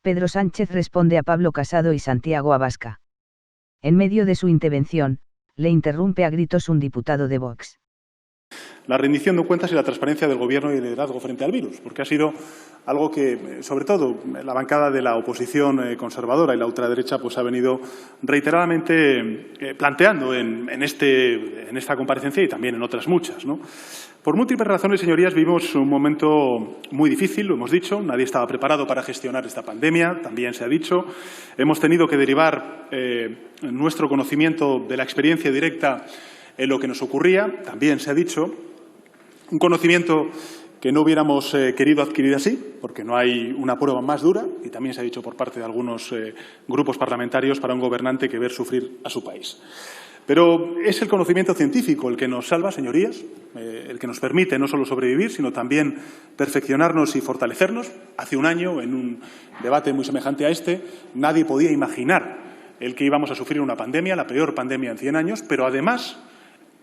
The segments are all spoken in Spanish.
Pedro Sánchez responde a Pablo Casado y Santiago Abascal. En medio de su intervención, le interrumpe a gritos un diputado de Vox. La rendición de cuentas y la transparencia del Gobierno y el liderazgo frente al virus, porque ha sido algo que, sobre todo, la bancada de la oposición conservadora y la ultraderecha pues ha venido reiteradamente planteando en esta comparecencia y también en otras muchas, ¿no? Por múltiples razones, señorías, vivimos un momento muy difícil, lo hemos dicho. Nadie estaba preparado para gestionar esta pandemia, también se ha dicho. Hemos tenido que derivar nuestro conocimiento de la experiencia directa en lo que nos ocurría, también se ha dicho. Un conocimiento que no hubiéramos querido adquirir así, porque no hay una prueba más dura, y también se ha dicho por parte de algunos grupos parlamentarios, para un gobernante que ver sufrir a su país. Pero es el conocimiento científico el que nos salva, señorías, el que nos permite no solo sobrevivir, sino también perfeccionarnos y fortalecernos. Hace un año, en un debate muy semejante a este, nadie podía imaginar el que íbamos a sufrir una pandemia, la peor pandemia en 100 años, pero además,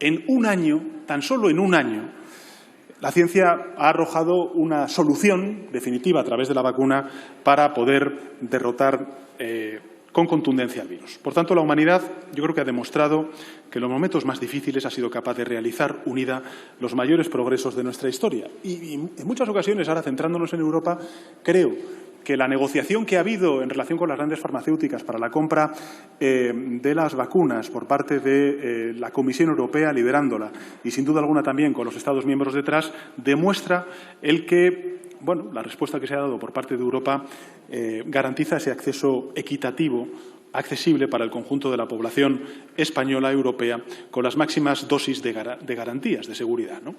en un año, tan solo en un año, la ciencia ha arrojado una solución definitiva a través de la vacuna para poder derrotar con contundencia al virus. Por tanto, la humanidad yo creo que ha demostrado que en los momentos más difíciles ha sido capaz de realizar unida los mayores progresos de nuestra historia. Y en muchas ocasiones, ahora centrándonos en Europa, creo que la negociación que ha habido en relación con las grandes farmacéuticas para la compra de las vacunas por parte de la Comisión Europea liderándola y sin duda alguna también con los Estados miembros detrás, demuestra el que la respuesta que se ha dado por parte de Europa garantiza ese acceso equitativo, accesible para el conjunto de la población española y europea, con las máximas dosis de garantías de seguridad, ¿no?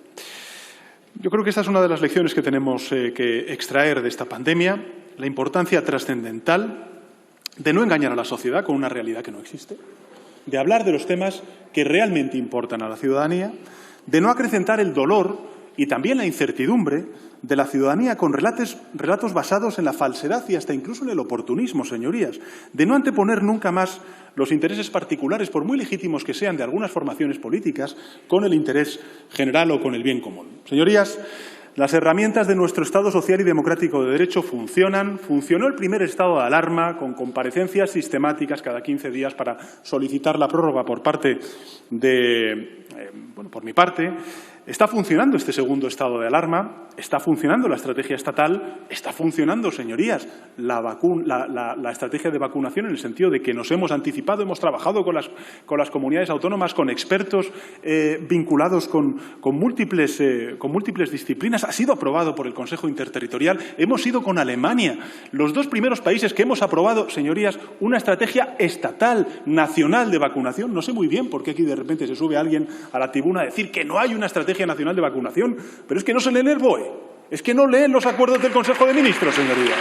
Yo creo que esta es una de las lecciones que tenemos que extraer de esta pandemia, la importancia trascendental de no engañar a la sociedad con una realidad que no existe, de hablar de los temas que realmente importan a la ciudadanía, de no acrecentar el dolor y también la incertidumbre de la ciudadanía con relatos basados en la falsedad y hasta incluso en el oportunismo, señorías, de no anteponer nunca más los intereses particulares, por muy legítimos que sean de algunas formaciones políticas, con el interés general o con el bien común. Señorías, las herramientas de nuestro Estado social y democrático de derecho funcionan. Funcionó el primer estado de alarma con comparecencias sistemáticas cada 15 días para solicitar la prórroga por mi parte. Está funcionando este segundo estado de alarma, está funcionando la estrategia estatal, está funcionando, señorías, la estrategia de vacunación en el sentido de que nos hemos anticipado, hemos trabajado con las comunidades autónomas, con expertos vinculados con múltiples disciplinas. Ha sido aprobado por el Consejo Interterritorial. Hemos ido con Alemania, los dos primeros países que hemos aprobado, señorías, una estrategia estatal, nacional de vacunación. No sé muy bien por qué aquí de repente se sube alguien a la tribuna a decir que no hay una estrategia nacional de vacunación, pero es que no se leen el BOE, es que no leen los acuerdos del Consejo de Ministros, señorías.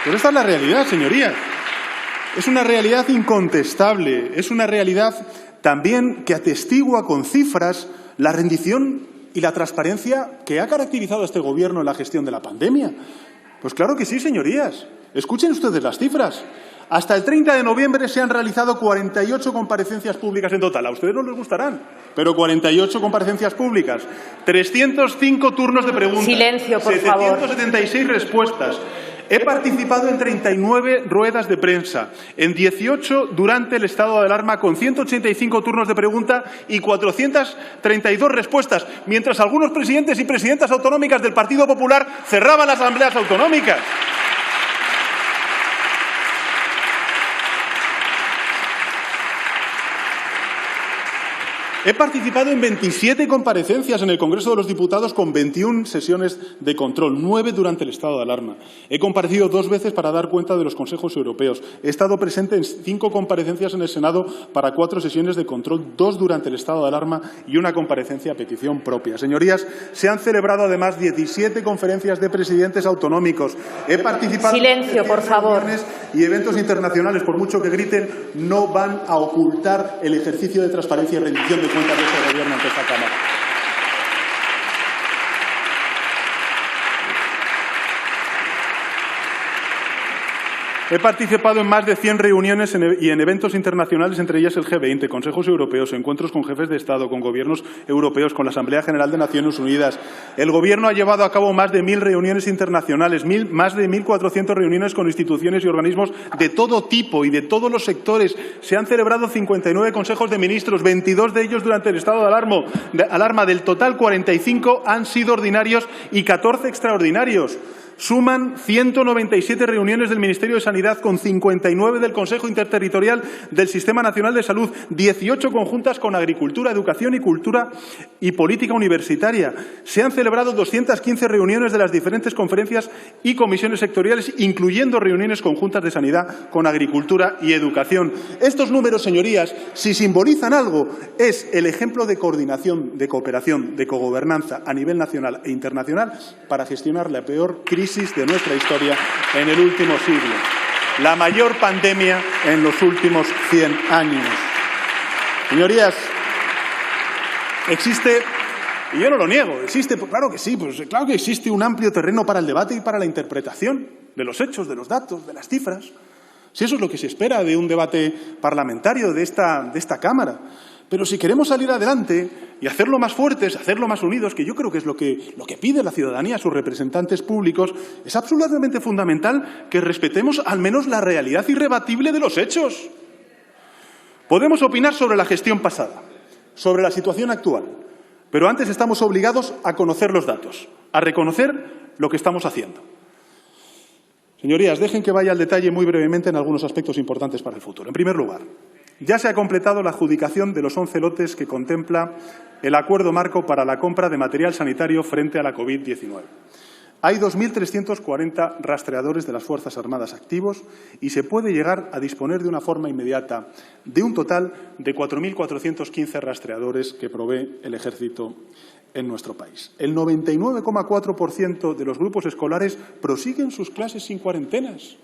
Pero esta es la realidad, señorías. Es una realidad incontestable, es una realidad también que atestigua con cifras la rendición y la transparencia que ha caracterizado a este Gobierno en la gestión de la pandemia. Pues claro que sí, señorías. Escuchen ustedes las cifras. Hasta el 30 de noviembre se han realizado 48 comparecencias públicas en total. A ustedes no les gustarán, pero 48 comparecencias públicas, 305 turnos de preguntas, silencio, por favor. 776 respuestas. He participado en 39 ruedas de prensa, en 18 durante el estado de alarma, con 185 turnos de pregunta y 432 respuestas, mientras algunos presidentes y presidentas autonómicas del Partido Popular cerraban las asambleas autonómicas. He participado en 27 comparecencias en el Congreso de los Diputados con 21 sesiones de control, 9 durante el estado de alarma. He comparecido 2 veces para dar cuenta de los consejos europeos. He estado presente en 5 comparecencias en el Senado para 4 sesiones de control, 2 durante el estado de alarma y 1 comparecencia a petición propia. Señorías, se han celebrado además 17 conferencias de presidentes autonómicos. He participado silencio, por favor. Y eventos internacionales, por mucho que griten, no van a ocultar el ejercicio de transparencia y rendición de cuentas de este Gobierno ante esta Cámara. He participado en más de 100 reuniones y en eventos internacionales, entre ellas el G20, consejos europeos, encuentros con jefes de Estado, con gobiernos europeos, con la Asamblea General de Naciones Unidas. El Gobierno ha llevado a cabo más de 1000 reuniones internacionales, más de 1400 reuniones con instituciones y organismos de todo tipo y de todos los sectores. Se han celebrado 59 consejos de ministros, 22 de ellos durante el estado de alarma. Del total, 45 han sido ordinarios y 14 extraordinarios. Suman 197 reuniones del Ministerio de Sanidad con 59 del Consejo Interterritorial del Sistema Nacional de Salud, 18 conjuntas con Agricultura, Educación y Cultura y Política Universitaria. Se han celebrado 215 reuniones de las diferentes conferencias y comisiones sectoriales, incluyendo reuniones conjuntas de Sanidad con Agricultura y Educación. Estos números, señorías, si simbolizan algo, es el ejemplo de coordinación, de cooperación, de cogobernanza a nivel nacional e internacional para gestionar la peor crisis de nuestra historia en el último siglo, la mayor pandemia en los últimos 100 años. Señorías, existe, y yo no lo niego, existe, pues claro que sí, pues claro que existe un amplio terreno para el debate y para la interpretación de los hechos, de los datos, de las cifras. Si eso es lo que se espera de un debate parlamentario de esta Cámara. Pero si queremos salir adelante y hacerlo más fuertes, hacerlo más unidos, que yo creo que es lo que pide la ciudadanía a sus representantes públicos, es absolutamente fundamental que respetemos al menos la realidad irrebatible de los hechos. Podemos opinar sobre la gestión pasada, sobre la situación actual, pero antes estamos obligados a conocer los datos, a reconocer lo que estamos haciendo. Señorías, dejen que vaya al detalle muy brevemente en algunos aspectos importantes para el futuro. En primer lugar, ya se ha completado la adjudicación de los 11 lotes que contempla el acuerdo marco para la compra de material sanitario frente a la COVID-19. Hay 2.340 rastreadores de las Fuerzas Armadas activos y se puede llegar a disponer de una forma inmediata de un total de 4.415 rastreadores que provee el Ejército en nuestro país. El 99,4% de los grupos escolares prosiguen sus clases sin cuarentenas.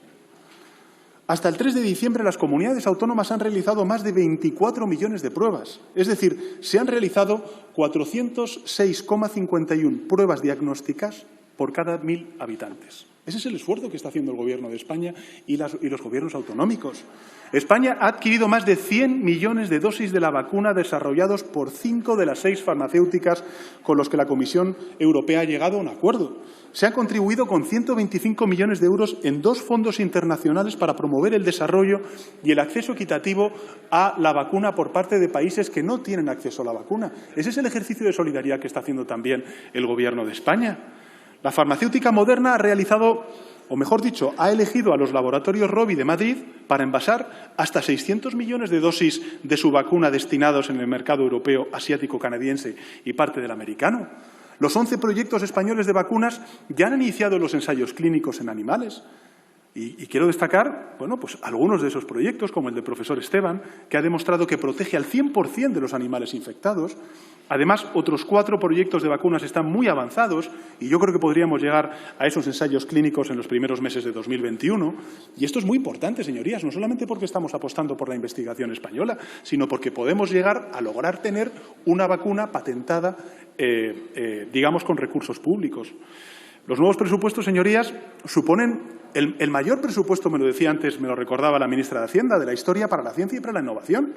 Hasta el 3 de diciembre las comunidades autónomas han realizado más de 24 millones de pruebas. Es decir, se han realizado 406,51 pruebas diagnósticas por cada 1000 habitantes. Ese es el esfuerzo que está haciendo el Gobierno de España y los gobiernos autonómicos. España ha adquirido más de 100 millones de dosis de la vacuna desarrollados por 5 de las 6 farmacéuticas con los que la Comisión Europea ha llegado a un acuerdo. Se han contribuido con 125 millones de euros en 2 fondos internacionales para promover el desarrollo y el acceso equitativo a la vacuna por parte de países que no tienen acceso a la vacuna. Ese es el ejercicio de solidaridad que está haciendo también el Gobierno de España. La farmacéutica Moderna ha realizado, o mejor dicho, ha elegido a los laboratorios Rovi de Madrid para envasar hasta 600 millones de dosis de su vacuna destinados en el mercado europeo, asiático, canadiense y parte del americano. Los 11 proyectos españoles de vacunas ya han iniciado los ensayos clínicos en animales. Y quiero destacar, bueno, pues algunos de esos proyectos, como el del profesor Esteban, que ha demostrado que protege al 100% de los animales infectados. Además, otros 4 proyectos de vacunas están muy avanzados y yo creo que podríamos llegar a esos ensayos clínicos en los primeros meses de 2021. Y esto es muy importante, señorías, no solamente porque estamos apostando por la investigación española, sino porque podemos llegar a lograr tener una vacuna patentada, digamos, con recursos públicos. Los nuevos presupuestos, señorías, suponen el mayor presupuesto, me lo decía antes, me lo recordaba la ministra de Hacienda, de la historia para la ciencia y para la innovación.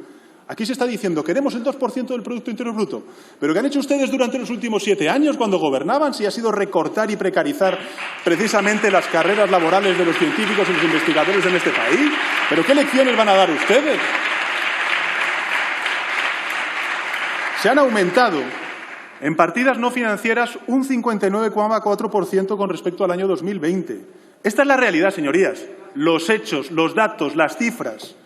Aquí se está diciendo, queremos el 2% del Producto Interior Bruto. ¿Pero qué han hecho ustedes durante los últimos 7 años cuando gobernaban? Si ha sido recortar y precarizar precisamente las carreras laborales de los científicos y los investigadores en este país. ¿Pero qué lecciones van a dar ustedes? Se han aumentado en partidas no financieras un 59,4% con respecto al año 2020. Esta es la realidad, señorías. Los hechos, los datos, las cifras.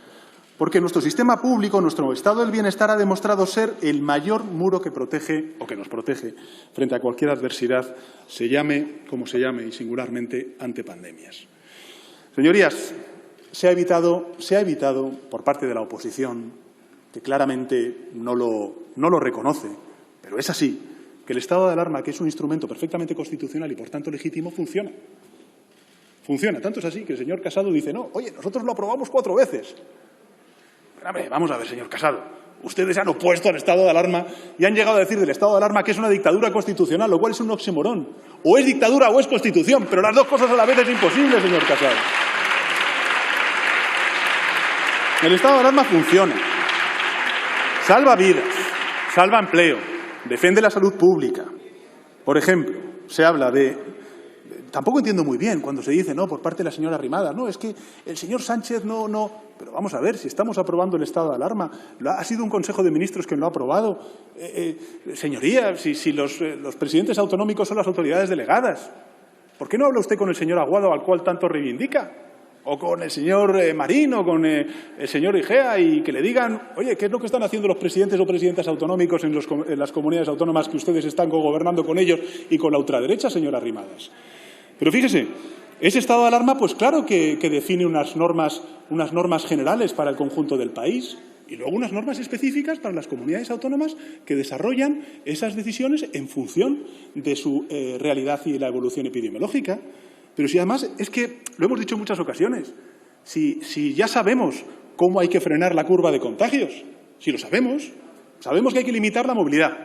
Porque nuestro sistema público, nuestro estado del bienestar ha demostrado ser el mayor muro que protege o que nos protege frente a cualquier adversidad, se llame como se llame y singularmente ante pandemias. Señorías, se ha evitado por parte de la oposición, que claramente no lo reconoce, pero es así, que el estado de alarma, que es un instrumento perfectamente constitucional y por tanto legítimo, funciona. Funciona. Tanto es así que el señor Casado dice, no, oye, nosotros lo aprobamos 4 veces. Pero, hombre, vamos a ver, señor Casado, ustedes han opuesto al estado de alarma y han llegado a decir del estado de alarma que es una dictadura constitucional, lo cual es un oxímoron. O es dictadura o es constitución, pero las dos cosas a la vez es imposible, señor Casado. El estado de alarma funciona. Salva vidas, salva empleo, defiende la salud pública. Por ejemplo, se habla de... Tampoco entiendo muy bien cuando se dice, no, por parte de la señora Arrimadas, no, es que el señor Sánchez no... Pero vamos a ver, si estamos aprobando el estado de alarma, ha sido un Consejo de Ministros quien lo ha aprobado. Señoría, si los presidentes autonómicos son las autoridades delegadas, ¿por qué no habla usted con el señor Aguado, al cual tanto reivindica? O con el señor Marín o con el señor Igea, y que le digan, oye, ¿qué es lo que están haciendo los presidentes o presidentas autonómicos en las comunidades autónomas que ustedes están gobernando con ellos y con la ultraderecha, señora Arrimadas? Pero fíjese, ese estado de alarma, pues claro que define unas normas generales para el conjunto del país y luego unas normas específicas para las comunidades autónomas que desarrollan esas decisiones en función de su realidad y la evolución epidemiológica. Pero si además es que, lo hemos dicho en muchas ocasiones, si ya sabemos cómo hay que frenar la curva de contagios, si lo sabemos que hay que limitar la movilidad,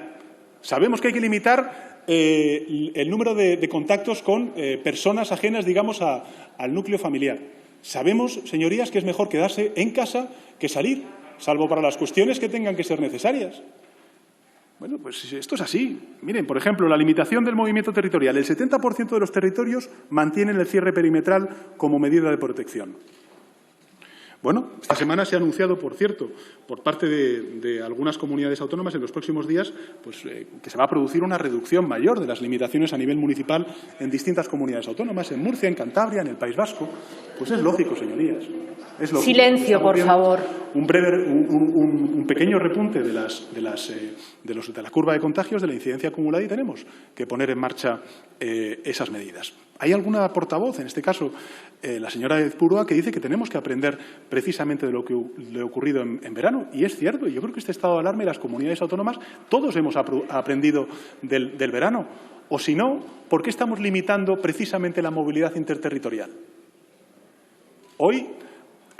sabemos que hay que limitar el número de contactos con personas ajenas, digamos, al núcleo familiar. Sabemos, señorías, que es mejor quedarse en casa que salir, salvo para las cuestiones que tengan que ser necesarias. Bueno, pues esto es así. Miren, por ejemplo, la limitación del movimiento territorial. El 70% de los territorios mantienen el cierre perimetral como medida de protección. Bueno, esta semana se ha anunciado, por cierto, por parte de algunas comunidades autónomas en los próximos días, pues, que se va a producir una reducción mayor de las limitaciones a nivel municipal en distintas comunidades autónomas, en Murcia, en Cantabria, en el País Vasco. Pues es lógico, señorías. Es lógico. Silencio, por favor. Un pequeño repunte de la curva de contagios, de la incidencia acumulada, y tenemos que poner en marcha esas medidas. Hay alguna portavoz, en este caso la señora Ezpurua, que dice que tenemos que aprender precisamente de lo que le ha ocurrido en verano. Y es cierto, y yo creo que este estado de alarma y las comunidades autónomas, todos hemos aprendido del verano. O si no, ¿por qué estamos limitando precisamente la movilidad interterritorial? Hoy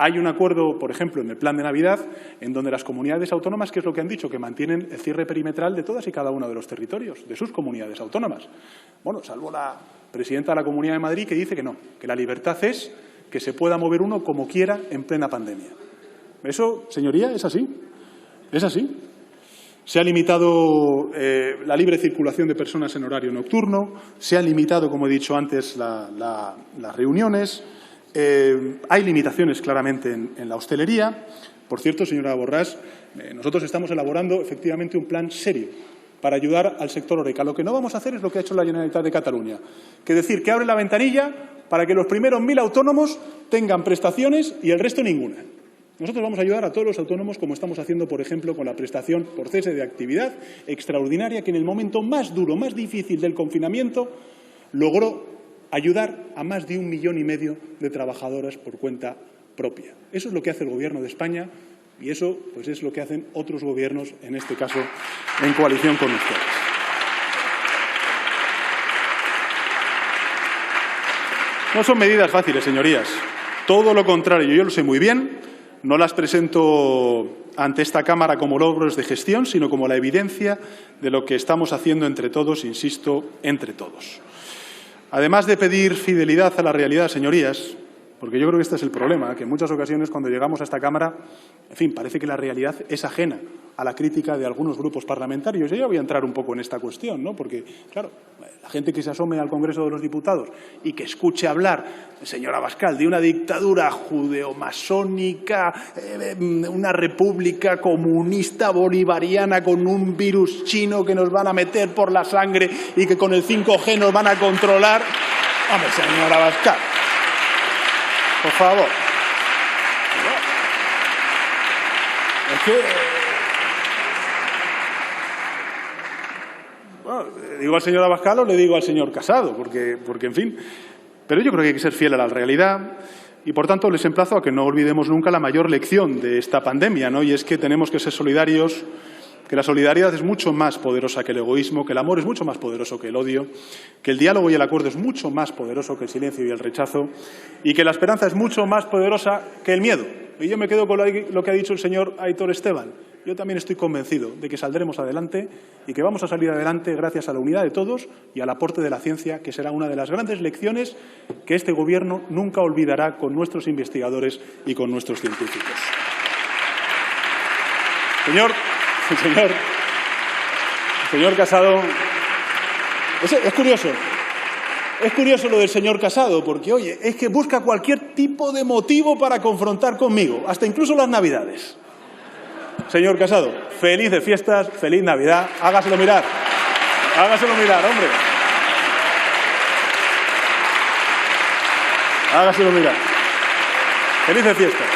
hay un acuerdo, por ejemplo, en el Plan de Navidad, en donde las comunidades autónomas, ¿qué es lo que han dicho? Que mantienen el cierre perimetral de todas y cada uno de los territorios, de sus comunidades autónomas. Bueno, salvo la presidenta de la Comunidad de Madrid, que dice que no, que la libertad es que se pueda mover uno como quiera en plena pandemia. Eso, señoría, es así. Es así. Se ha limitado la libre circulación de personas en horario nocturno, se ha limitado, como he dicho antes, las reuniones. Hay limitaciones claramente en la hostelería. Por cierto, señora Borràs, nosotros estamos elaborando efectivamente un plan serio para ayudar al sector horeca. Lo que no vamos a hacer es lo que ha hecho la Generalitat de Cataluña, que decir que abre la ventanilla para que los primeros 1000 autónomos tengan prestaciones y el resto ninguna. Nosotros vamos a ayudar a todos los autónomos, como estamos haciendo, por ejemplo, con la prestación por cese de actividad extraordinaria, que en el momento más duro, más difícil del confinamiento, logró ayudar a más de 1,5 millones de trabajadoras por cuenta propia. Eso es lo que hace el Gobierno de España y eso, pues, es lo que hacen otros gobiernos, en este caso, en coalición con ustedes. No son medidas fáciles, señorías. Todo lo contrario, yo lo sé muy bien. No las presento ante esta Cámara como logros de gestión, sino como la evidencia de lo que estamos haciendo entre todos, insisto, entre todos. Además de pedir fidelidad a la realidad, señorías, porque yo creo que este es el problema, que en muchas ocasiones cuando llegamos a esta Cámara, en fin, parece que la realidad es ajena a la crítica de algunos grupos parlamentarios. Yo ya voy a entrar un poco en esta cuestión, ¿no? Porque, claro, la gente que se asome al Congreso de los Diputados y que escuche hablar, señor Abascal, de una dictadura judeomasónica, una república comunista bolivariana con un virus chino que nos van a meter por la sangre y que con el 5G nos van a controlar. Hombre, señor Abascal, por favor. Es que... Bueno, ¿le digo al señor Abascal o le digo al señor Casado? Porque, en fin... Pero yo creo que hay que ser fiel a la realidad y, por tanto, les emplazo a que no olvidemos nunca la mayor lección de esta pandemia, ¿no? Y es que tenemos que ser solidarios, que la solidaridad es mucho más poderosa que el egoísmo, que el amor es mucho más poderoso que el odio, que el diálogo y el acuerdo es mucho más poderoso que el silencio y el rechazo y que la esperanza es mucho más poderosa que el miedo. Y yo me quedo con lo que ha dicho el señor Aitor Esteban. Yo también estoy convencido de que saldremos adelante y que vamos a salir adelante gracias a la unidad de todos y al aporte de la ciencia, que será una de las grandes lecciones que este Gobierno nunca olvidará con nuestros investigadores y con nuestros científicos. Señor Casado, es curioso. Es curioso lo del señor Casado, porque, oye, es que busca cualquier tipo de motivo para confrontar conmigo, hasta incluso las Navidades. Señor Casado, felices fiestas, feliz Navidad, hágaselo mirar. Hágaselo mirar, hombre. Hágaselo mirar. Felices fiestas.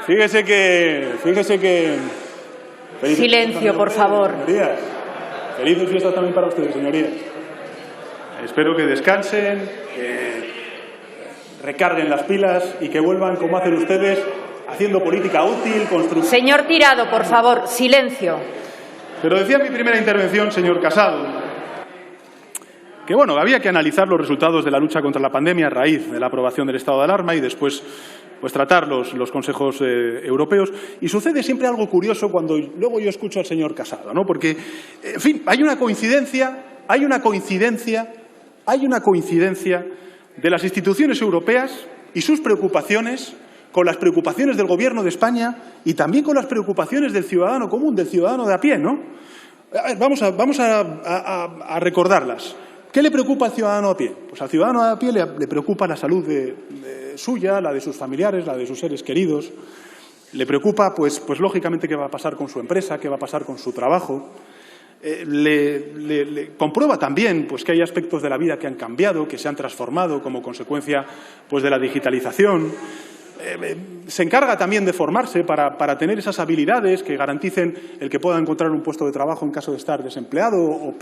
Fíjese que... Silencio, por favor. Señorías, felices fiestas también para ustedes, señorías. Espero que descansen, que recarguen las pilas y que vuelvan, como hacen ustedes, haciendo política útil, constructiva. Señor Tirado, por favor, silencio. Pero decía en mi primera intervención, señor Casado, que bueno, había que analizar los resultados de la lucha contra la pandemia a raíz de la aprobación del estado de alarma y después pues tratar los consejos europeos. Y sucede siempre algo curioso cuando luego yo escucho al señor Casado, ¿no? Porque, en fin, hay una coincidencia de las instituciones europeas y sus preocupaciones con las preocupaciones del Gobierno de España y también con las preocupaciones del ciudadano común, del ciudadano de a pie, ¿no? A ver, vamos a recordarlas. ¿Qué le preocupa al ciudadano a pie? Pues al ciudadano a pie le preocupa la salud suya, la de sus familiares, la de sus seres queridos. Le preocupa, pues lógicamente, qué va a pasar con su empresa, qué va a pasar con su trabajo. Le comprueba también pues que hay aspectos de la vida que han cambiado, que se han transformado como consecuencia pues de la digitalización. Se encarga también de formarse para tener esas habilidades que garanticen el que pueda encontrar un puesto de trabajo en caso de estar desempleado o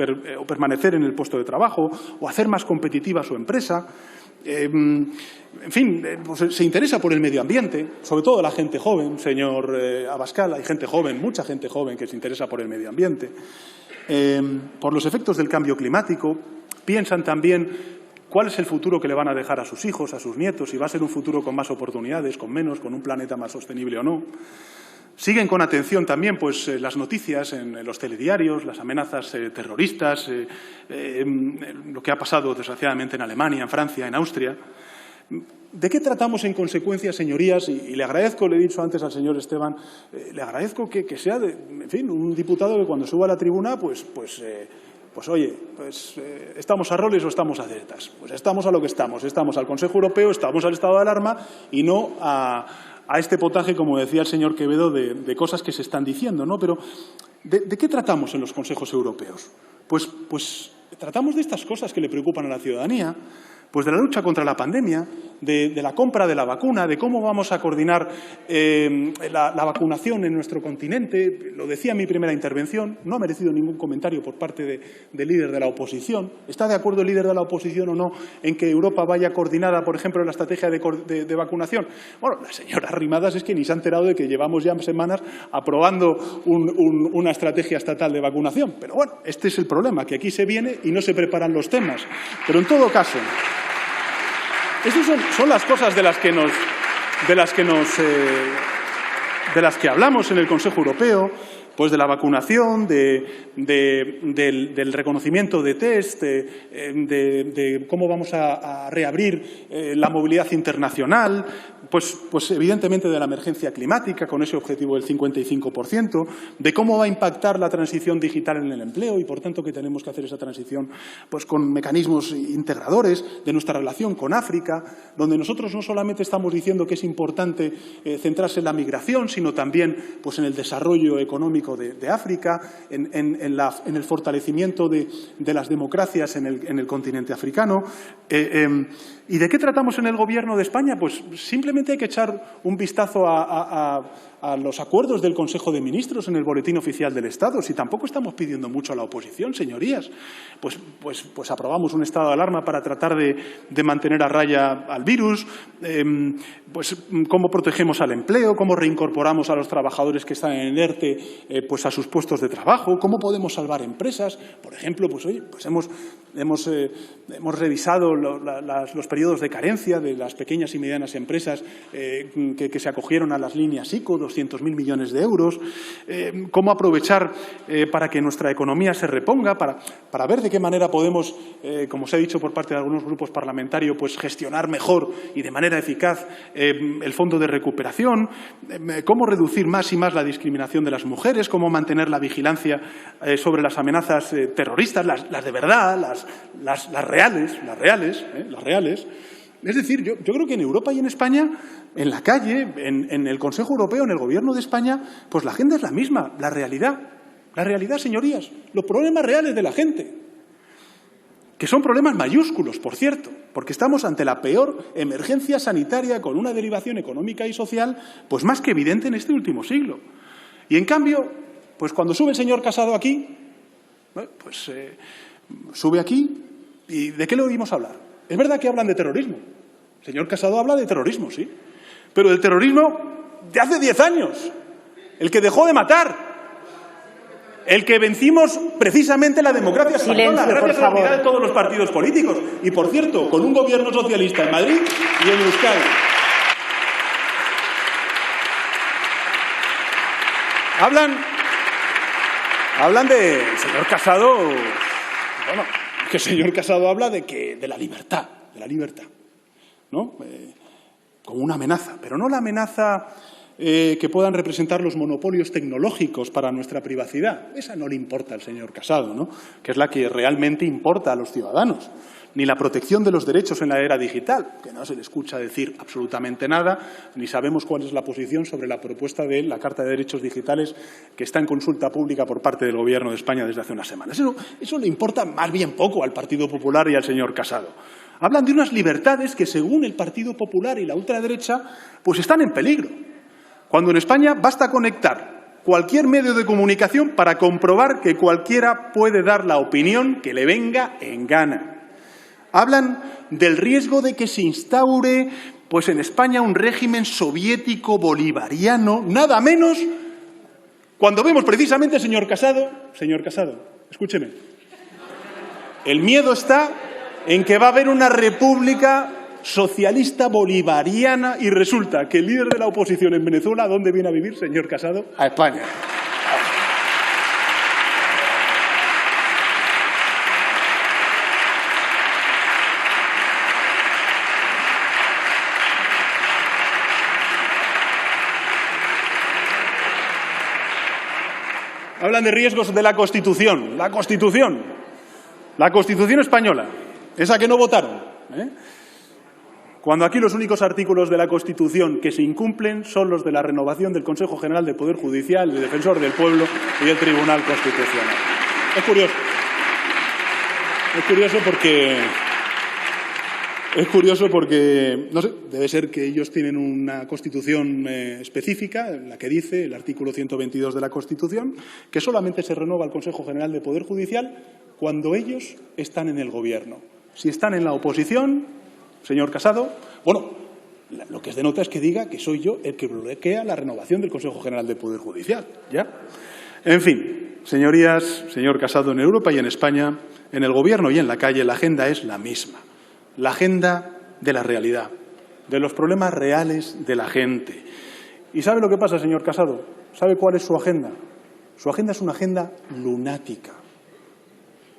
permanecer en el puesto de trabajo o hacer más competitiva su empresa. En fin, pues se interesa por el medio ambiente, sobre todo la gente joven, señor Abascal. Hay gente joven, mucha gente joven que se interesa por el medio ambiente. Por los efectos del cambio climático, piensan también cuál es el futuro que le van a dejar a sus hijos, a sus nietos, si va a ser un futuro con más oportunidades, con menos, con un planeta más sostenible o no. Siguen con atención también pues, las noticias en los telediarios, las amenazas terroristas, lo que ha pasado desgraciadamente en Alemania, en Francia, en Austria. ¿De qué tratamos en consecuencia, señorías? Y le agradezco, le he dicho antes al señor Esteban, le agradezco que sea, en fin, un diputado que cuando suba a la tribuna, ¿estamos a roles o estamos a cetas? Pues estamos a lo que estamos al Consejo Europeo, estamos al estado de alarma y no a este potaje, como decía el señor Quevedo, de cosas que se están diciendo, ¿no? Pero, ¿de qué tratamos en los consejos europeos? Pues tratamos de estas cosas que le preocupan a la ciudadanía, pues de la lucha contra la pandemia, de la compra de la vacuna, de cómo vamos a coordinar la vacunación en nuestro continente. Lo decía en mi primera intervención, no ha merecido ningún comentario por parte del líder de la oposición. ¿Está de acuerdo el líder de la oposición o no en que Europa vaya coordinada, por ejemplo, en la estrategia de vacunación? Bueno, la señora Arrimadas es que ni se ha enterado de que llevamos ya semanas aprobando una estrategia estatal de vacunación. Pero bueno, este es el problema, que aquí se viene y no se preparan los temas. Pero en todo caso, estas son las cosas de las que hablamos en el Consejo Europeo, pues de la vacunación, del reconocimiento de test, de cómo vamos a reabrir la movilidad internacional, pues evidentemente de la emergencia climática con ese objetivo del 55%, de cómo va a impactar la transición digital en el empleo y, por tanto, que tenemos que hacer esa transición pues con mecanismos integradores, de nuestra relación con África, donde nosotros no solamente estamos diciendo que es importante centrarse en la migración, sino también pues en el desarrollo económico de África, en el fortalecimiento de las democracias en el continente africano. ¿Y de qué tratamos en el Gobierno de España? Pues simplemente hay que echar un vistazo a los acuerdos del Consejo de Ministros en el Boletín Oficial del Estado. Si tampoco estamos pidiendo mucho a la oposición, señorías. Pues aprobamos un estado de alarma para tratar de mantener a raya al virus. Pues cómo protegemos al empleo, cómo reincorporamos a los trabajadores que están en el ERTE pues a sus puestos de trabajo, cómo podemos salvar empresas. Por ejemplo, hemos revisado los periodos periodos de carencia de las pequeñas y medianas empresas que se acogieron a las líneas ICO, 200.000 millones de euros, cómo aprovechar para que nuestra economía se reponga, para ver de qué manera podemos, como se ha dicho por parte de algunos grupos parlamentarios, pues gestionar mejor y de manera eficaz el fondo de recuperación, cómo reducir más y más la discriminación de las mujeres, cómo mantener la vigilancia sobre las amenazas terroristas, las de verdad, las reales. Es decir, yo creo que en Europa y en España, en la calle, en el Consejo Europeo, en el Gobierno de España, pues la agenda es la misma, la realidad, señorías, los problemas reales de la gente, que son problemas mayúsculos, por cierto, porque estamos ante la peor emergencia sanitaria con una derivación económica y social, pues más que evidente en este último siglo. Y en cambio, pues cuando sube el señor Casado aquí, pues sube aquí y ¿de qué le oímos hablar? Es verdad que hablan de terrorismo. El señor Casado habla de terrorismo, sí, pero del terrorismo de hace 10 años, el que dejó de matar. El que vencimos precisamente la democracia española, gracias a la unidad de todos los partidos políticos. Y, por cierto, con un gobierno socialista en Madrid y en Euskadi. Hablan de señor Casado. Bueno, que el señor Casado habla de la libertad, ¿no? Como una amenaza, pero no la amenaza que puedan representar los monopolios tecnológicos para nuestra privacidad. Esa no le importa al señor Casado, ¿no? Que es la que realmente importa a los ciudadanos. Ni la protección de los derechos en la era digital, que no se le escucha decir absolutamente nada, ni sabemos cuál es la posición sobre la propuesta de la Carta de Derechos Digitales que está en consulta pública por parte del Gobierno de España desde hace unas semanas. Eso le importa más bien poco al Partido Popular y al señor Casado. Hablan de unas libertades que, según el Partido Popular y la ultraderecha, pues están en peligro. Cuando en España basta conectar cualquier medio de comunicación para comprobar que cualquiera puede dar la opinión que le venga en gana. Hablan del riesgo de que se instaure, pues en España, un régimen soviético bolivariano, nada menos, cuando vemos precisamente, señor Casado, escúcheme, el miedo está en que va a haber una república socialista bolivariana y resulta que el líder de la oposición en Venezuela, ¿a dónde viene a vivir, señor Casado? A España. Hablan de riesgos de la Constitución. La Constitución española, esa que no votaron, Cuando aquí los únicos artículos de la Constitución que se incumplen son los de la renovación del Consejo General del Poder Judicial, el Defensor del Pueblo y el Tribunal Constitucional. Es curioso. Es curioso porque, no sé, debe ser que ellos tienen una Constitución específica, en la que dice, el artículo 122 de la Constitución, que solamente se renueva el Consejo General del Poder Judicial cuando ellos están en el Gobierno. Si están en la oposición, señor Casado, bueno, lo que es de nota es que diga que soy yo el que bloquea la renovación del Consejo General del Poder Judicial, ¿ya? En fin, señorías, señor Casado, en Europa y en España, en el Gobierno y en la calle, la agenda es la misma. La agenda de la realidad, de los problemas reales de la gente. ¿Y sabe lo que pasa, señor Casado? ¿Sabe cuál es su agenda? Su agenda es una agenda lunática.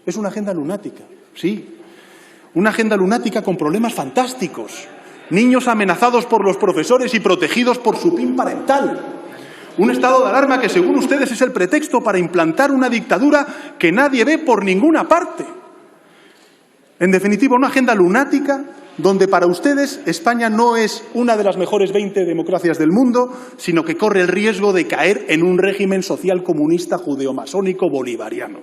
Es una agenda lunática, sí. Una agenda lunática con problemas fantásticos. Niños amenazados por los profesores y protegidos por su PIN parental. Un estado de alarma que, según ustedes, es el pretexto para implantar una dictadura que nadie ve por ninguna parte. En definitiva, una agenda lunática donde para ustedes España no es una de las mejores 20 democracias del mundo, sino que corre el riesgo de caer en un régimen social comunista judeomasónico bolivariano.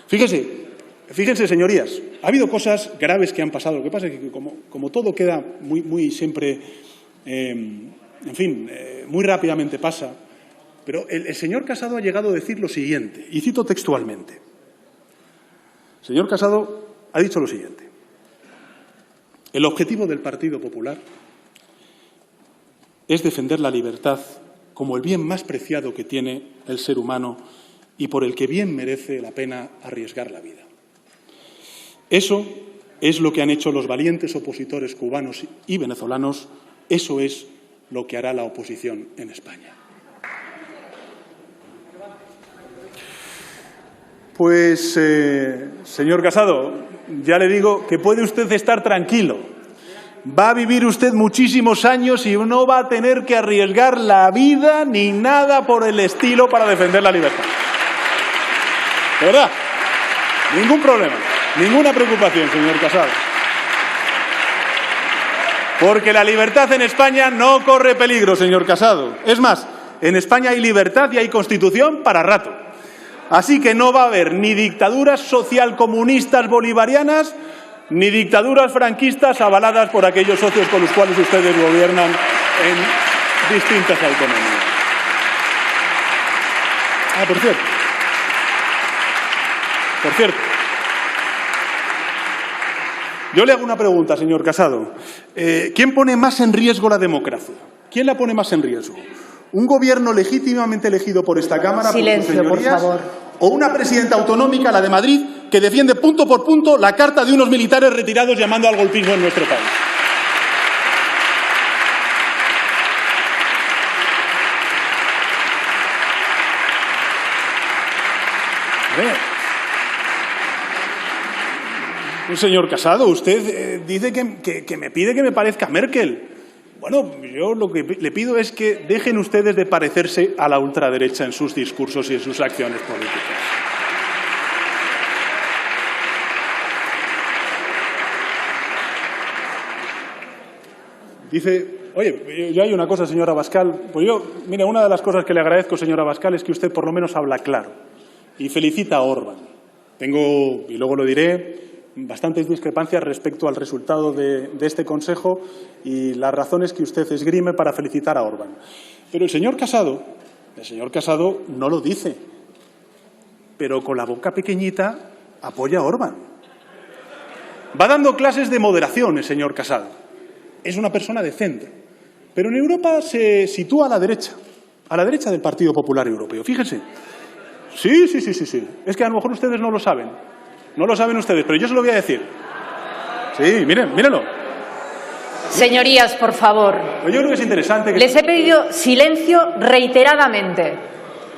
Fíjense, señorías, ha habido cosas graves que han pasado. Lo que pasa es que como todo queda muy siempre, muy rápidamente pasa, pero el señor Casado ha llegado a decir lo siguiente, y cito textualmente. El señor Casado ha dicho lo siguiente: el objetivo del Partido Popular es defender la libertad como el bien más preciado que tiene el ser humano y por el que bien merece la pena arriesgar la vida. Eso es lo que han hecho los valientes opositores cubanos y venezolanos, eso es lo que hará la oposición en España. Pues, señor Casado, ya le digo que puede usted estar tranquilo. Va a vivir usted muchísimos años y no va a tener que arriesgar la vida ni nada por el estilo para defender la libertad. ¿De verdad? Ningún problema, ninguna preocupación, señor Casado. Porque la libertad en España no corre peligro, señor Casado. Es más, en España hay libertad y hay Constitución para rato. Así que no va a haber ni dictaduras socialcomunistas bolivarianas ni dictaduras franquistas avaladas por aquellos socios con los cuales ustedes gobiernan en distintas autonomías. Ah, por cierto. Yo le hago una pregunta, señor Casado. ¿Quién pone más en riesgo la democracia? ¿Quién la pone más en riesgo? ¿Un gobierno legítimamente elegido por esta Cámara, silencio, por favor, o una presidenta autonómica, la de Madrid, que defiende punto por punto la carta de unos militares retirados llamando al golpismo en nuestro país? Señor Casado, usted dice que me pide que me parezca a Merkel. Bueno, yo lo que le pido es que dejen ustedes de parecerse a la ultraderecha en sus discursos y en sus acciones políticas. Dice, oye, yo hay una cosa, señora Abascal, pues mire, una de las cosas que le agradezco, señora Abascal, es que usted por lo menos habla claro y felicita a Orbán. Tengo, y luego lo diré, bastantes discrepancias respecto al resultado de este Consejo y las razones que usted esgrime para felicitar a Orbán. Pero el señor Casado no lo dice, pero con la boca pequeñita apoya a Orbán. Va dando clases de moderación el señor Casado. Es una persona decente, pero en Europa se sitúa a la derecha del Partido Popular Europeo. Fíjense. Sí. Es que a lo mejor ustedes no lo saben. No lo saben ustedes, pero yo se lo voy a decir. Sí, mírenlo. Señorías, por favor. Yo creo que es interesante que... Les he pedido silencio reiteradamente.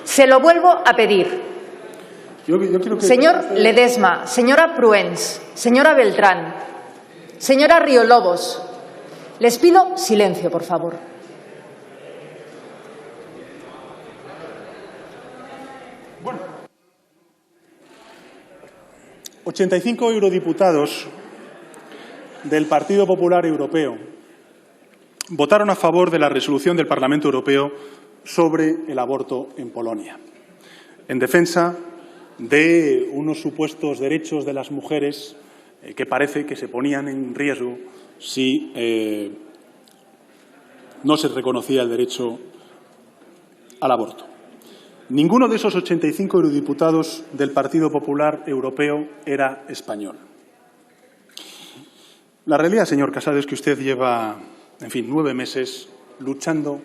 Se lo vuelvo a pedir. Yo quiero que... Señor Ledesma, señora Pruens, señora Beltrán, señora Riolobos, les pido silencio, por favor. Bueno. 85 eurodiputados del Partido Popular Europeo votaron a favor de la resolución del Parlamento Europeo sobre el aborto en Polonia, en defensa de unos supuestos derechos de las mujeres que parece que se ponían en riesgo si no se reconocía el derecho al aborto. Ninguno de esos 85 eurodiputados del Partido Popular Europeo era español. La realidad, señor Casado, es que usted lleva, 9 meses luchando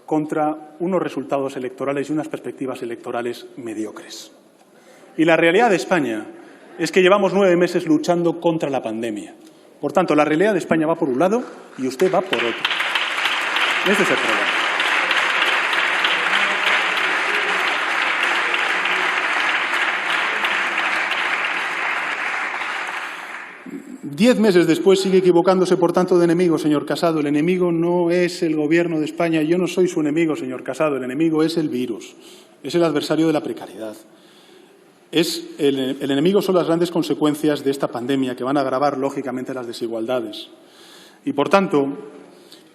contra unos resultados electorales y unas perspectivas electorales mediocres. Y la realidad de España es que llevamos 9 meses luchando contra la pandemia. Por tanto, la realidad de España va por un lado y usted va por otro. Ese es el problema. 10 meses después sigue equivocándose, por tanto, de enemigo, señor Casado. El enemigo no es el Gobierno de España. Yo no soy su enemigo, señor Casado. El enemigo es el virus. Es el adversario de la precariedad. El enemigo son las grandes consecuencias de esta pandemia que van a agravar, lógicamente, las desigualdades. Y, por tanto,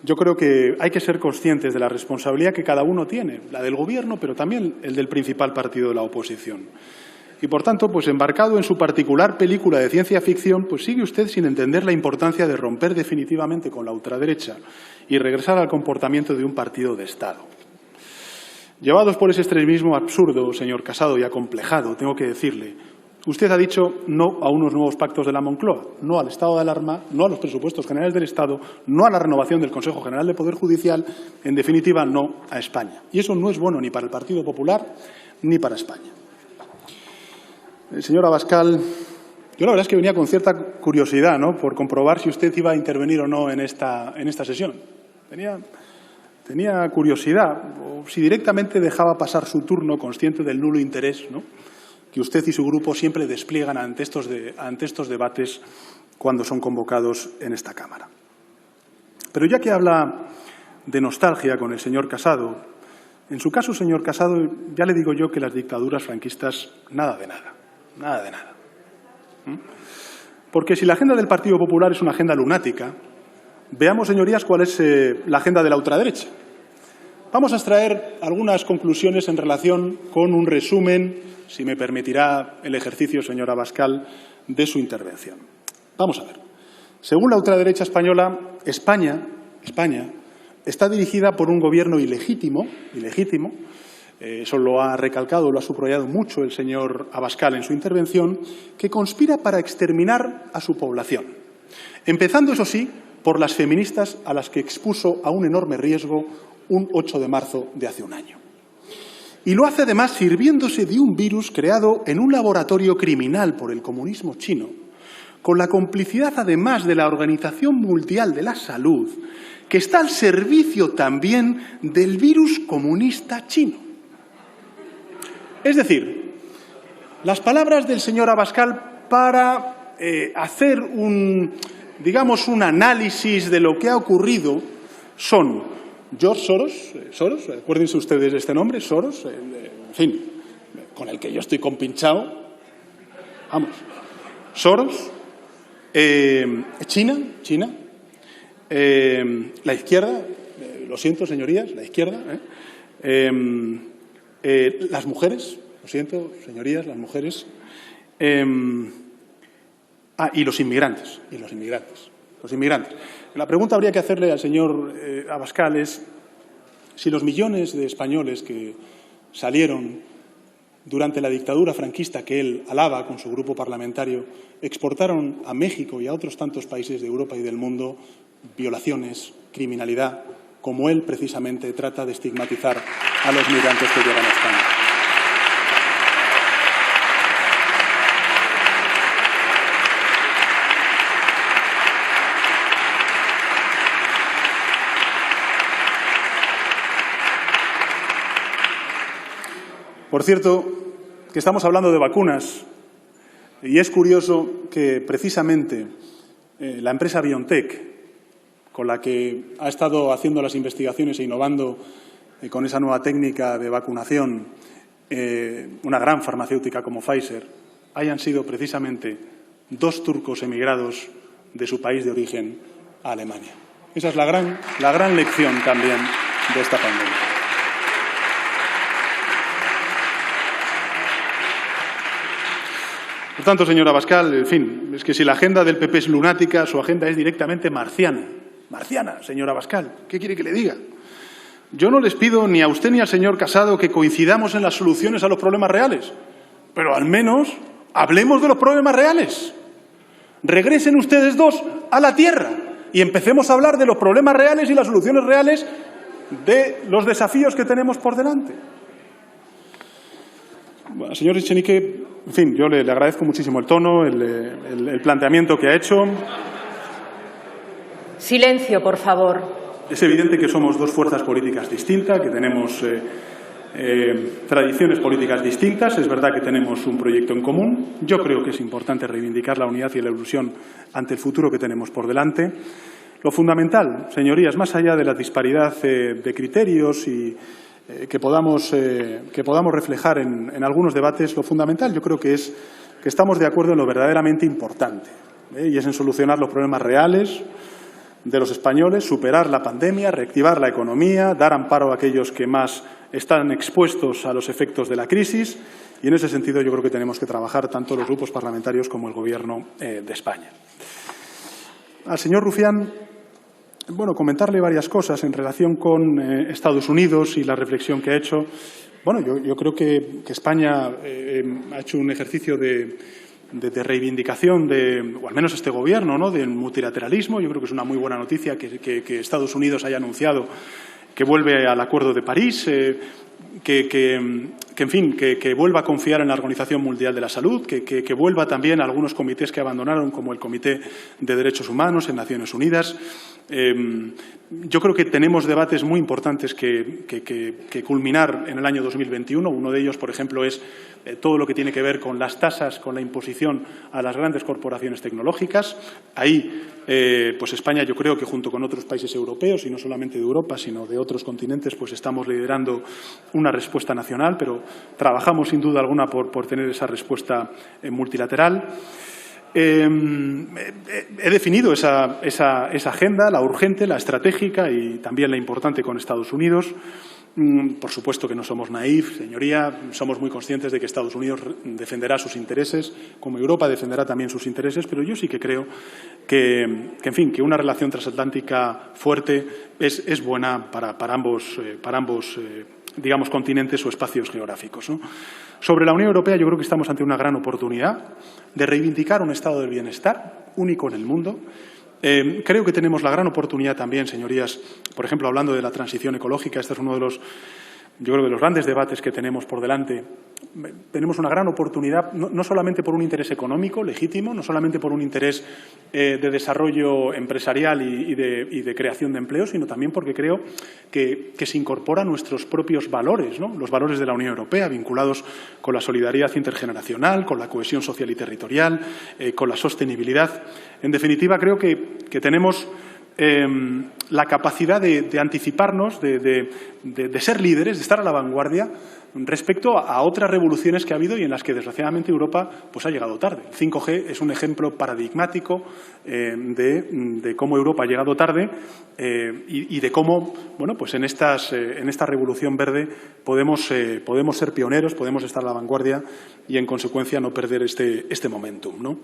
yo creo que hay que ser conscientes de la responsabilidad que cada uno tiene, la del Gobierno, pero también el del principal partido de la oposición. Y, por tanto, pues embarcado en su particular película de ciencia ficción, pues sigue usted sin entender la importancia de romper definitivamente con la ultraderecha y regresar al comportamiento de un partido de Estado. Llevados por ese extremismo absurdo, señor Casado, y acomplejado, tengo que decirle, usted ha dicho no a unos nuevos pactos de la Moncloa, no al estado de alarma, no a los presupuestos generales del Estado, no a la renovación del Consejo General del Poder Judicial, en definitiva, no a España. Y eso no es bueno ni para el Partido Popular ni para España. Señor Abascal, Yo la verdad es que venía con cierta curiosidad, ¿no?, por comprobar si usted iba a intervenir o no en esta sesión. Tenía curiosidad, o si directamente dejaba pasar su turno, consciente del nulo interés, ¿no?, que usted y su grupo siempre despliegan ante estos debates cuando son convocados en esta Cámara. Pero ya que habla de nostalgia con el señor Casado, en su caso, señor Casado, ya le digo yo que las dictaduras franquistas, nada de nada, nada de nada. Porque si la agenda del Partido Popular es una agenda lunática, veamos, señorías, cuál es la agenda de la ultraderecha. Vamos a extraer algunas conclusiones en relación con un resumen, si me permitirá el ejercicio, señora Abascal, de su intervención. Vamos a ver. Según la ultraderecha española, España está dirigida por un gobierno ilegítimo, eso lo ha recalcado, lo ha subrayado mucho el señor Abascal en su intervención, que conspira para exterminar a su población. Empezando, eso sí, por las feministas a las que expuso a un enorme riesgo un 8 de marzo de hace un año. Y lo hace además sirviéndose de un virus creado en un laboratorio criminal por el comunismo chino, con la complicidad además de la Organización Mundial de la Salud, que está al servicio también del virus comunista chino. Es decir, las palabras del señor Abascal para hacer un análisis de lo que ha ocurrido son George Soros, acuérdense ustedes de este nombre, Soros, en fin, con el que yo estoy compinchado, vamos, Soros, China, la izquierda, lo siento, señorías, la izquierda, las mujeres, lo siento, señorías, las mujeres, y los inmigrantes. La pregunta habría que hacerle al señor Abascal es si los millones de españoles que salieron durante la dictadura franquista que él alaba con su grupo parlamentario exportaron a México y a otros tantos países de Europa y del mundo violaciones, criminalidad, como él precisamente trata de estigmatizar a los migrantes que llegan a España. Por cierto, que estamos hablando de vacunas y es curioso que precisamente la empresa BioNTech, con la que ha estado haciendo las investigaciones e innovando con esa nueva técnica de vacunación, una gran farmacéutica como Pfizer, hayan sido precisamente 2 turcos emigrados de su país de origen a Alemania. Esa es la gran lección también de esta pandemia. Por tanto, señor Abascal, en fin, es que si la agenda del PP es lunática, su agenda es directamente marciana. Marciana, señor Abascal, ¿qué quiere que le diga? Yo no les pido ni a usted ni al señor Casado que coincidamos en las soluciones a los problemas reales, pero al menos hablemos de los problemas reales. Regresen ustedes 2 a la tierra y empecemos a hablar de los problemas reales y las soluciones reales de los desafíos que tenemos por delante. Bueno, señor Echenique, en fin, yo le agradezco muchísimo el tono, el planteamiento que ha hecho. Silencio, por favor. Es evidente que somos 2 fuerzas políticas distintas, que tenemos tradiciones políticas distintas. Es verdad que tenemos un proyecto en común. Yo creo que es importante reivindicar la unidad y la ilusión ante el futuro que tenemos por delante. Lo fundamental, señorías, más allá de la disparidad de criterios y que podamos reflejar en algunos debates, lo fundamental yo creo que es que estamos de acuerdo en lo verdaderamente importante, y es en solucionar los problemas reales de los españoles, superar la pandemia, reactivar la economía, dar amparo a aquellos que más están expuestos a los efectos de la crisis, y en ese sentido yo creo que tenemos que trabajar tanto los grupos parlamentarios como el Gobierno de España. Al señor Rufián, bueno, comentarle varias cosas en relación con Estados Unidos y la reflexión que ha hecho. Bueno, yo creo que España ha hecho un ejercicio de reivindicación, o al menos este Gobierno, ¿no?, del multilateralismo. Yo creo que es una muy buena noticia que Estados Unidos haya anunciado que vuelve al Acuerdo de París, que vuelva a confiar en la Organización Mundial de la Salud, que vuelva también a algunos comités que abandonaron, como el Comité de Derechos Humanos en Naciones Unidas. Yo creo que tenemos debates muy importantes que culminar en el año 2021. Uno de ellos, por ejemplo, es todo lo que tiene que ver con las tasas, con la imposición a las grandes corporaciones tecnológicas. Ahí, pues España, yo creo que junto con otros países europeos, y no solamente de Europa, sino de otros continentes, pues estamos liderando una respuesta nacional, pero trabajamos sin duda alguna por tener esa respuesta multilateral. He definido esa agenda, la urgente, la estratégica y también la importante con Estados Unidos. Por supuesto que no somos naif, señoría, somos muy conscientes de que Estados Unidos defenderá sus intereses, como Europa defenderá también sus intereses, pero yo sí que creo que una relación transatlántica fuerte es buena para ambos digamos, continentes o espacios geográficos, ¿no? Sobre la Unión Europea, yo creo que estamos ante una gran oportunidad de reivindicar un estado del bienestar único en el mundo. Creo que tenemos la gran oportunidad también, señorías, por ejemplo, hablando de la transición ecológica. Este es uno de los, yo creo, de los grandes debates que tenemos por delante. Tenemos una gran oportunidad, no solamente por un interés económico legítimo, no solamente por un interés de desarrollo empresarial y de creación de empleo, sino también porque creo que se incorporan nuestros propios valores, ¿no? Los valores de la Unión Europea, vinculados con la solidaridad intergeneracional, con la cohesión social y territorial, con la sostenibilidad. En definitiva, creo que tenemos la capacidad de anticiparnos, de ser líderes, de estar a la vanguardia respecto a otras revoluciones que ha habido y en las que, desgraciadamente, Europa pues ha llegado tarde. El 5G es un ejemplo paradigmático de cómo Europa ha llegado tarde y de cómo, bueno, pues en esta revolución verde podemos ser pioneros, podemos estar a la vanguardia y, en consecuencia, no perder este momentum, ¿no?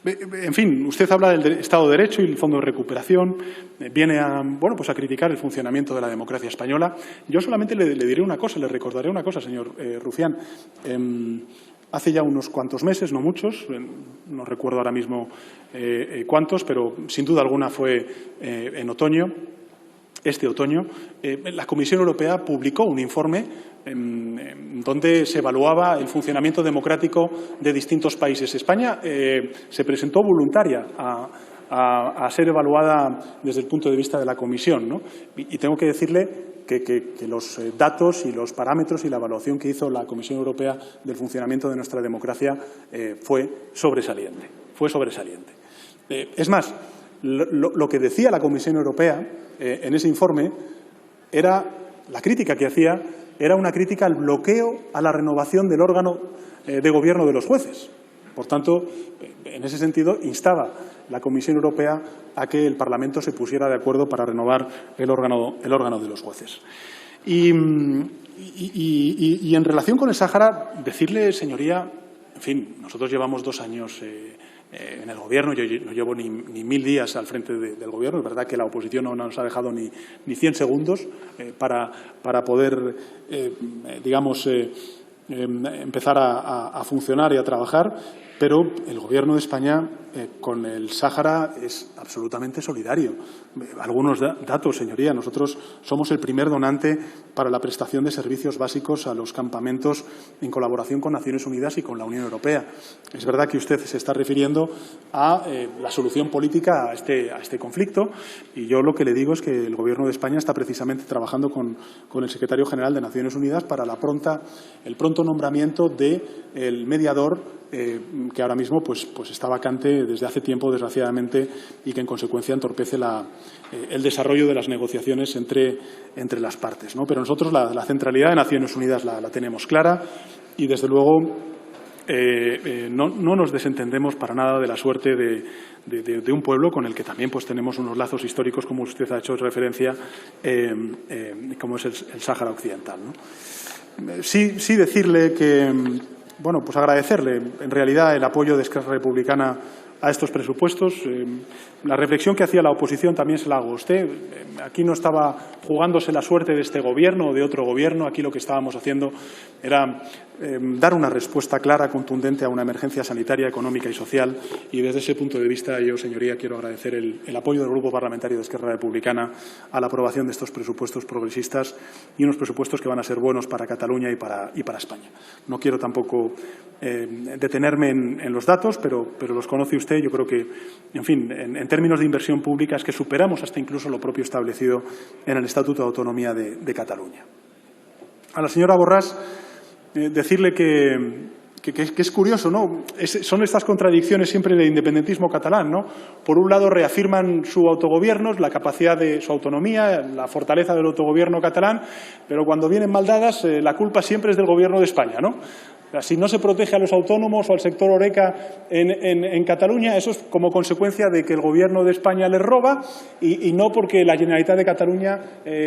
En fin, usted habla del Estado de Derecho y el Fondo de Recuperación, viene a criticar el funcionamiento de la democracia española. Yo solamente le diré una cosa, le recordaré una cosa, señor Rufián. Hace ya unos cuantos meses, no muchos, no recuerdo ahora mismo cuántos, pero sin duda alguna fue en otoño, este otoño, la Comisión Europea publicó un informe donde se evaluaba el funcionamiento democrático de distintos países. España se presentó voluntaria a ser evaluada desde el punto de vista de la Comisión, ¿no? Y tengo que decirle que los datos y los parámetros y la evaluación que hizo la Comisión Europea del funcionamiento de nuestra democracia fue sobresaliente. Es más, lo que decía la Comisión Europea en ese informe era, la crítica que hacía era una crítica al bloqueo a la renovación del órgano de gobierno de los jueces. Por tanto, en ese sentido, instaba la Comisión Europea a que el Parlamento se pusiera de acuerdo para renovar el órgano de los jueces. Y en relación con el Sáhara, decirle, señoría, en fin, nosotros llevamos 2 años en el Gobierno, yo no llevo ni 1000 días al frente del Gobierno. Es verdad que la oposición no nos ha dejado ni 100 segundos para poder, empezar a funcionar y a trabajar, pero el Gobierno de España con el Sáhara es absolutamente solidario. Algunos datos, señoría. Nosotros somos el primer donante para la prestación de servicios básicos a los campamentos en colaboración con Naciones Unidas y con la Unión Europea. Es verdad que usted se está refiriendo a la solución política a este conflicto, y yo lo que le digo es que el Gobierno de España está precisamente trabajando con el Secretario General de Naciones Unidas para el pronto nombramiento del mediador que ahora mismo pues está vacante desde hace tiempo, desgraciadamente, y que en consecuencia entorpece el desarrollo de las negociaciones entre las partes, ¿no? Pero nosotros la centralidad de Naciones Unidas la tenemos clara y, desde luego, no nos desentendemos para nada de la suerte de un pueblo con el que también pues tenemos unos lazos históricos, como usted ha hecho referencia, como es el Sáhara Occidental, ¿no? Sí decirle que, bueno, pues agradecerle en realidad el apoyo de Esquerra Republicana a estos presupuestos. La reflexión que hacía la oposición también se la hago a usted. Aquí no estaba jugándose la suerte de este Gobierno o de otro Gobierno. Aquí lo que estábamos haciendo era dar una respuesta clara, contundente a una emergencia sanitaria, económica y social. Y desde ese punto de vista yo, señoría, quiero agradecer el apoyo del Grupo Parlamentario de Esquerra Republicana a la aprobación de estos presupuestos progresistas y unos presupuestos que van a ser buenos para Cataluña y para España. No quiero tampoco detenerme en los datos, pero los conoce usted. Yo creo que, en fin, en términos de inversión pública es que superamos hasta incluso lo propio establecido en el Estatuto de Autonomía de Cataluña. A la señora Borràs, decirle que es curioso, ¿no? Son estas contradicciones siempre del independentismo catalán, ¿no? Por un lado reafirman su autogobierno, la capacidad de su autonomía, la fortaleza del autogobierno catalán, pero cuando vienen mal dadas la culpa siempre es del Gobierno de España, ¿no? Si no se protege a los autónomos o al sector horeca en Cataluña, eso es como consecuencia de que el Gobierno de España les roba y no porque la Generalitat de Cataluña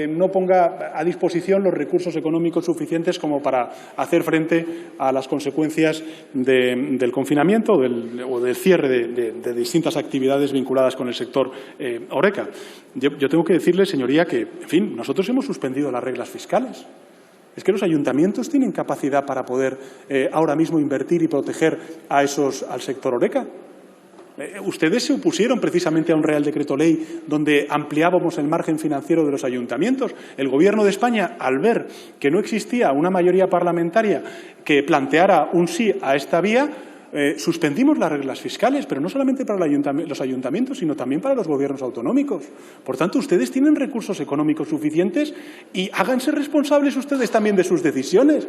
no ponga a disposición los recursos económicos suficientes como para hacer frente a las consecuencias del confinamiento o del cierre de distintas actividades vinculadas con el sector horeca. Yo tengo que decirle, señoría, que, en fin, nosotros hemos suspendido las reglas fiscales. Es que los ayuntamientos tienen capacidad para poder ahora mismo invertir y proteger al sector horeca. Ustedes se opusieron precisamente a un Real Decreto Ley donde ampliábamos el margen financiero de los ayuntamientos. El Gobierno de España, al ver que no existía una mayoría parlamentaria que planteara un sí a esta vía, suspendimos las reglas fiscales, pero no solamente para los ayuntamientos, sino también para los gobiernos autonómicos. Por tanto, ustedes tienen recursos económicos suficientes y háganse responsables ustedes también de sus decisiones.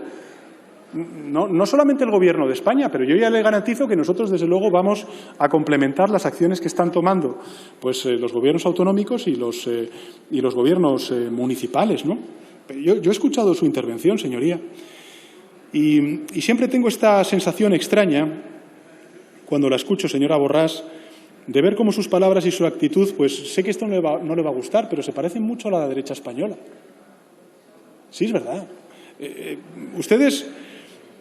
No solamente el Gobierno de España, pero yo ya le garantizo que nosotros, desde luego, vamos a complementar las acciones que están tomando pues, los gobiernos autonómicos y los gobiernos municipales, ¿no? Yo he escuchado su intervención, señoría, y siempre tengo esta sensación extraña cuando la escucho, señora Borràs, de ver cómo sus palabras y su actitud, pues sé que esto no le va a gustar, pero se parecen mucho a la derecha española. Sí, es verdad. Ustedes,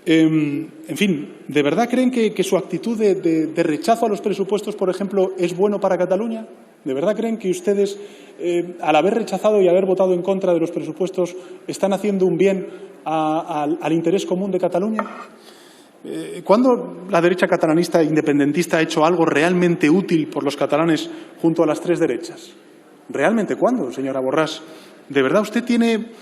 en fin, ¿de verdad creen que su actitud de rechazo a los presupuestos, por ejemplo, es bueno para Cataluña? ¿De verdad creen que ustedes, al haber rechazado y haber votado en contra de los presupuestos, están haciendo un bien al interés común de Cataluña? ¿Cuándo la derecha catalanista independentista ha hecho algo realmente útil por los catalanes junto a las tres derechas? ¿Realmente cuándo, señora Borràs? ¿De verdad usted tiene,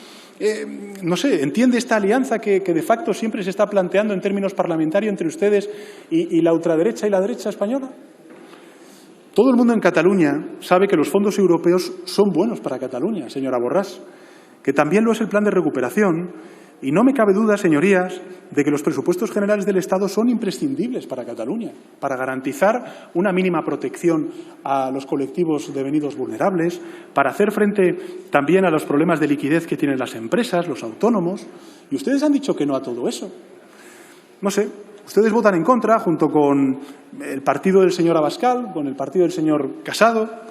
no sé, entiende esta alianza que de facto siempre se está planteando en términos parlamentarios entre ustedes y la ultraderecha y la derecha española? Todo el mundo en Cataluña sabe que los fondos europeos son buenos para Cataluña, señora Borràs, que también lo es el plan de recuperación. Y no me cabe duda, señorías, de que los presupuestos generales del Estado son imprescindibles para Cataluña, para garantizar una mínima protección a los colectivos devenidos vulnerables, para hacer frente también a los problemas de liquidez que tienen las empresas, los autónomos. Y ustedes han dicho que no a todo eso. No sé, ustedes votan en contra junto con el partido del señor Abascal, con el partido del señor Casado.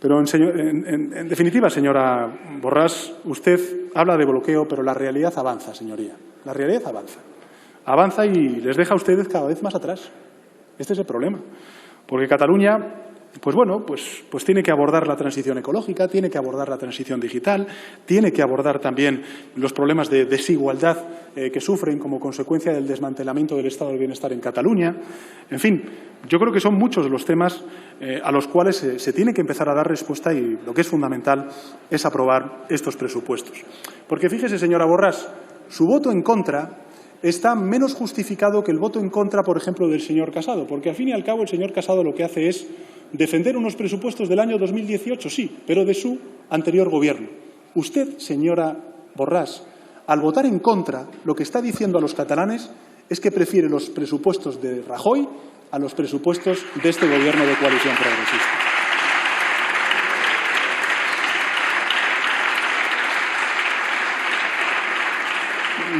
Pero, en definitiva, señora Borràs, usted habla de bloqueo, pero la realidad avanza, señoría. La realidad avanza. Avanza y les deja a ustedes cada vez más atrás. Este es el problema. Porque Cataluña, pues bueno, pues tiene que abordar la transición ecológica, tiene que abordar la transición digital, tiene que abordar también los problemas de desigualdad que sufren como consecuencia del desmantelamiento del Estado del Bienestar en Cataluña. En fin, yo creo que son muchos los temas a los cuales se tiene que empezar a dar respuesta y lo que es fundamental es aprobar estos presupuestos. Porque fíjese, señora Borràs, su voto en contra está menos justificado que el voto en contra, por ejemplo, del señor Casado, porque al fin y al cabo el señor Casado lo que hace es defender unos presupuestos del año 2018, sí, pero de su anterior gobierno. Usted, señora Borràs, al votar en contra, lo que está diciendo a los catalanes es que prefiere los presupuestos de Rajoy a los presupuestos de este gobierno de coalición progresista.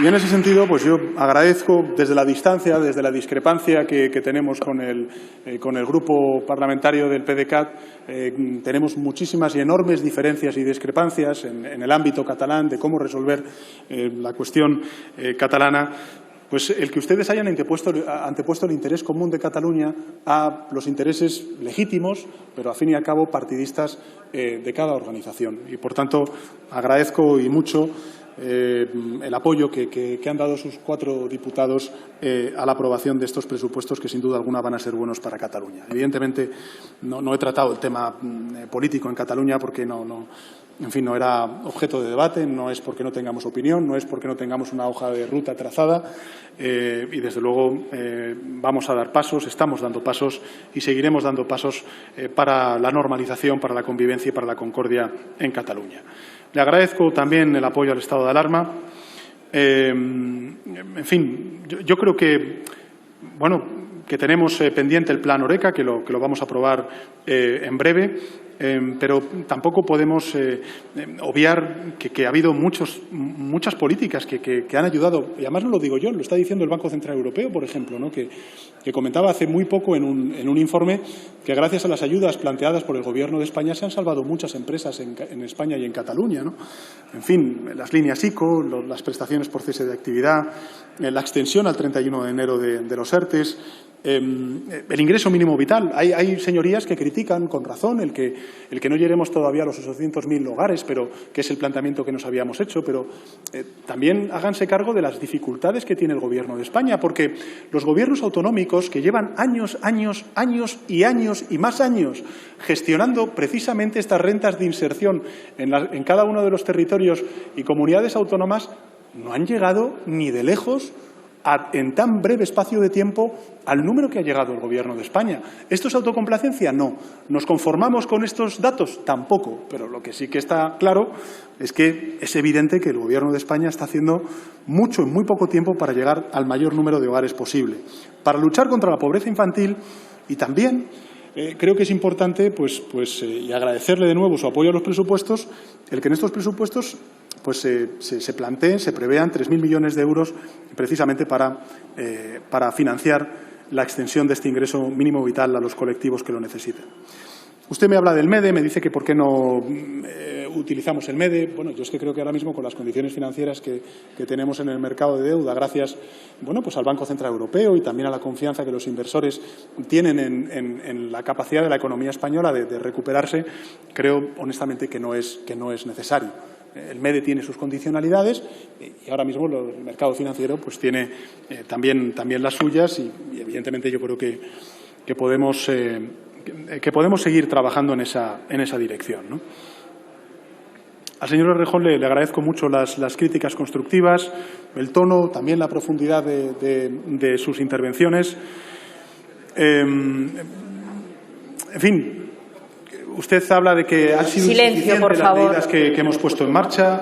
Y en ese sentido, pues yo agradezco desde la distancia, desde la discrepancia que tenemos con el grupo parlamentario del PDeCAT, tenemos muchísimas y enormes diferencias y discrepancias en el ámbito catalán de cómo resolver la cuestión catalana. Pues el que ustedes hayan antepuesto el interés común de Cataluña a los intereses legítimos, pero a fin y al cabo partidistas de cada organización. Y por tanto agradezco y mucho el apoyo que han dado sus 4 diputados a la aprobación de estos presupuestos, que sin duda alguna van a ser buenos para Cataluña. Evidentemente, no he tratado el tema político en Cataluña porque en fin, no era objeto de debate, no es porque no tengamos opinión, no es porque no tengamos una hoja de ruta trazada y, desde luego, vamos a dar pasos, estamos dando pasos y seguiremos dando pasos para la normalización, para la convivencia y para la concordia en Cataluña. Le agradezco también el apoyo al estado de alarma. En fin, yo creo que, bueno, que tenemos pendiente el plan Horeca, que lo vamos a aprobar en breve. Pero tampoco podemos obviar que ha habido muchas políticas que han ayudado, y además no lo digo yo, lo está diciendo el Banco Central Europeo, por ejemplo, ¿no? que comentaba hace muy poco en un informe que gracias a las ayudas planteadas por el Gobierno de España se han salvado muchas empresas en España y en Cataluña, ¿no? En fin, las líneas ICO, las prestaciones por cese de actividad, la extensión al 31 de enero de los ERTEs, el ingreso mínimo vital. Hay señorías que critican con razón el que no lleguemos todavía a los 800.000 hogares, pero que es el planteamiento que nos habíamos hecho, pero también háganse cargo de las dificultades que tiene el Gobierno de España, porque los gobiernos autonómicos que llevan años y más años gestionando precisamente estas rentas de inserción en cada uno de los territorios y comunidades autónomas no han llegado ni de lejos en tan breve espacio de tiempo al número que ha llegado el Gobierno de España. ¿Esto es autocomplacencia? No. ¿Nos conformamos con estos datos? Tampoco. Pero lo que sí que está claro es que es evidente que el Gobierno de España está haciendo mucho en muy poco tiempo para llegar al mayor número de hogares posible. Para luchar contra la pobreza infantil y también creo que es importante y agradecerle de nuevo su apoyo a los presupuestos, el que en estos presupuestos se planteen, se prevean 3.000 millones de euros precisamente para financiar la extensión de este ingreso mínimo vital a los colectivos que lo necesiten. Usted me habla del MEDE, me dice que por qué no utilizamos el MEDE. Bueno, yo es que creo que ahora mismo con las condiciones financieras que tenemos en el mercado de deuda, gracias al Banco Central Europeo y también a la confianza que los inversores tienen en la capacidad de la economía española de recuperarse, creo honestamente que no es necesario. El MEDE tiene sus condicionalidades y ahora mismo el mercado financiero tiene también las suyas y evidentemente yo creo que podemos seguir trabajando en esa dirección, ¿no? Al señor Errejón le agradezco mucho las críticas constructivas, el tono, también la profundidad de sus intervenciones. En fin. Usted habla de que han sido insuficientes las medidas que hemos puesto en marcha,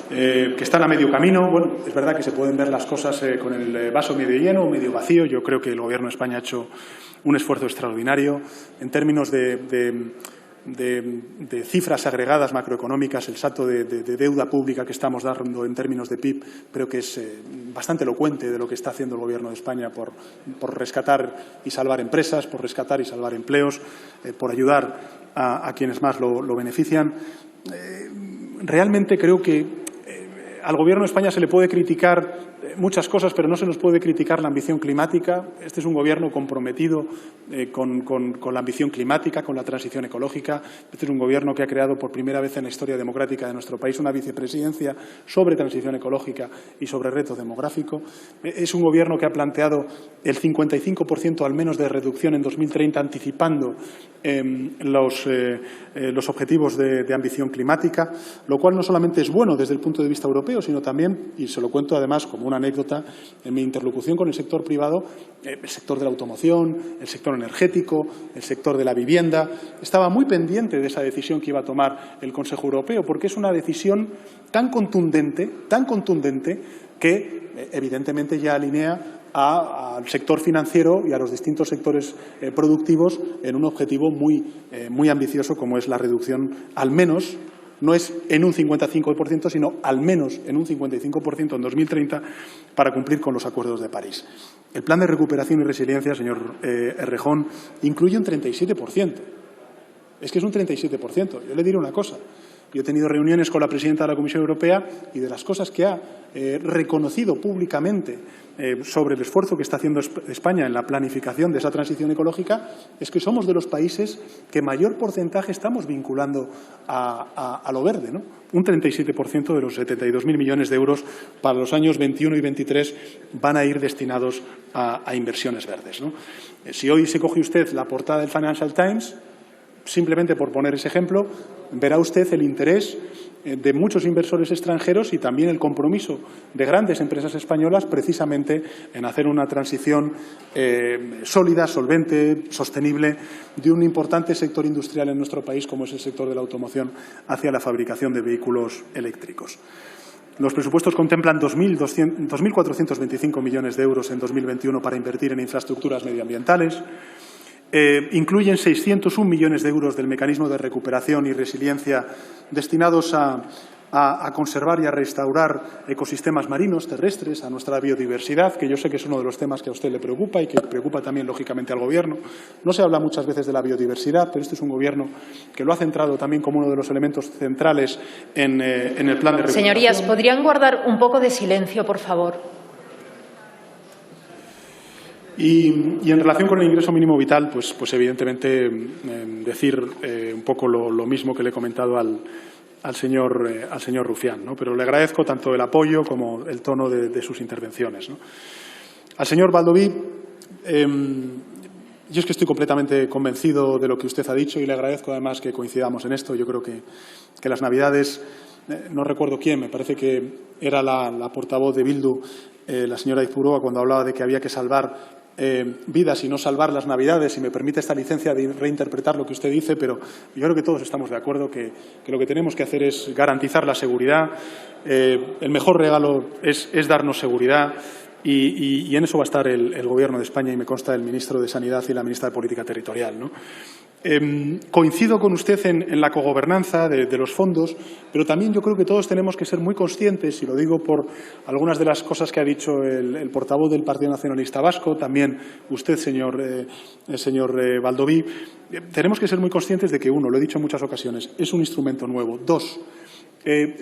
que están a medio camino. Bueno, es verdad que se pueden ver las cosas con el vaso medio lleno o medio vacío. Yo creo que el Gobierno de España ha hecho un esfuerzo extraordinario en términos de cifras agregadas macroeconómicas. El salto de deuda pública que estamos dando en términos de PIB creo que es bastante elocuente de lo que está haciendo el Gobierno de España por rescatar y salvar empresas, por rescatar y salvar empleos, por ayudar a quienes más lo benefician. Realmente creo que al Gobierno de España se le puede criticar muchas cosas, pero no se nos puede criticar la ambición climática. Este es un Gobierno comprometido con la ambición climática, con la transición ecológica. Este es un Gobierno que ha creado por primera vez en la historia democrática de nuestro país una vicepresidencia sobre transición ecológica y sobre reto demográfico. Es un Gobierno que ha planteado el 55% al menos de reducción en 2030, anticipando los objetivos de ambición climática, lo cual no solamente es bueno desde el punto de vista europeo, sino también, y se lo cuento además como una anécdota, en mi interlocución con el sector privado, el sector de la automoción, el sector energético, el sector de la vivienda, estaba muy pendiente de esa decisión que iba a tomar el Consejo Europeo, porque es una decisión tan contundente que evidentemente ya alinea al sector financiero y a los distintos sectores productivos en un objetivo muy ambicioso como es la reducción, al menos, no es en un 55%, sino al menos en un 55% en 2030 para cumplir con los acuerdos de París. El plan de recuperación y resiliencia, señor Errejón, incluye un 37%. Es que es un 37%. Yo le diré una cosa. Yo he tenido reuniones con la presidenta de la Comisión Europea y de las cosas que ha reconocido públicamente sobre el esfuerzo que está haciendo España en la planificación de esa transición ecológica es que somos de los países que mayor porcentaje estamos vinculando a lo verde, ¿no? Un 37% de los 72.000 millones de euros para los años 21 y 23 van a ir destinados a inversiones verdes, ¿no? Si hoy se coge usted la portada del Financial Times, simplemente por poner ese ejemplo, verá usted el interés de muchos inversores extranjeros y también el compromiso de grandes empresas españolas precisamente en hacer una transición sólida, solvente, sostenible de un importante sector industrial en nuestro país como es el sector de la automoción hacia la fabricación de vehículos eléctricos. Los presupuestos contemplan 2.425 millones de euros en 2021 para invertir en infraestructuras medioambientales. Incluyen 601 millones de euros del mecanismo de recuperación y resiliencia destinados a conservar y a restaurar ecosistemas marinos, terrestres, a nuestra biodiversidad, que yo sé que es uno de los temas que a usted le preocupa y que preocupa también, lógicamente, al Gobierno. No se habla muchas veces de la biodiversidad, pero este es un Gobierno que lo ha centrado también como uno de los elementos centrales en el plan de recuperación. Señorías, ¿podrían guardar un poco de silencio, por favor? Y en relación con el ingreso mínimo vital, pues evidentemente decir un poco lo mismo que le he comentado al señor Rufián, ¿no? Pero le agradezco tanto el apoyo como el tono de sus intervenciones, ¿no? Al señor Baldoví, yo es que estoy completamente convencido de lo que usted ha dicho y le agradezco además que coincidamos en esto. Yo creo que las Navidades, no recuerdo quién, me parece que era la portavoz de Bildu, la señora Izpurúa, cuando hablaba de que había que salvar vidas y no salvar las Navidades, si me permite esta licencia de reinterpretar lo que usted dice, pero yo creo que todos estamos de acuerdo que lo que tenemos que hacer es garantizar la seguridad. El mejor regalo es darnos seguridad y en eso va a estar el Gobierno de España y me consta el ministro de Sanidad y la ministra de Política Territorial, ¿no? Coincido con usted en la cogobernanza de los fondos, pero también yo creo que todos tenemos que ser muy conscientes, y lo digo por algunas de las cosas que ha dicho el portavoz del Partido Nacionalista Vasco, también usted, señor Baldoví, tenemos que ser muy conscientes de que, uno, lo he dicho en muchas ocasiones, es un instrumento nuevo. Dos,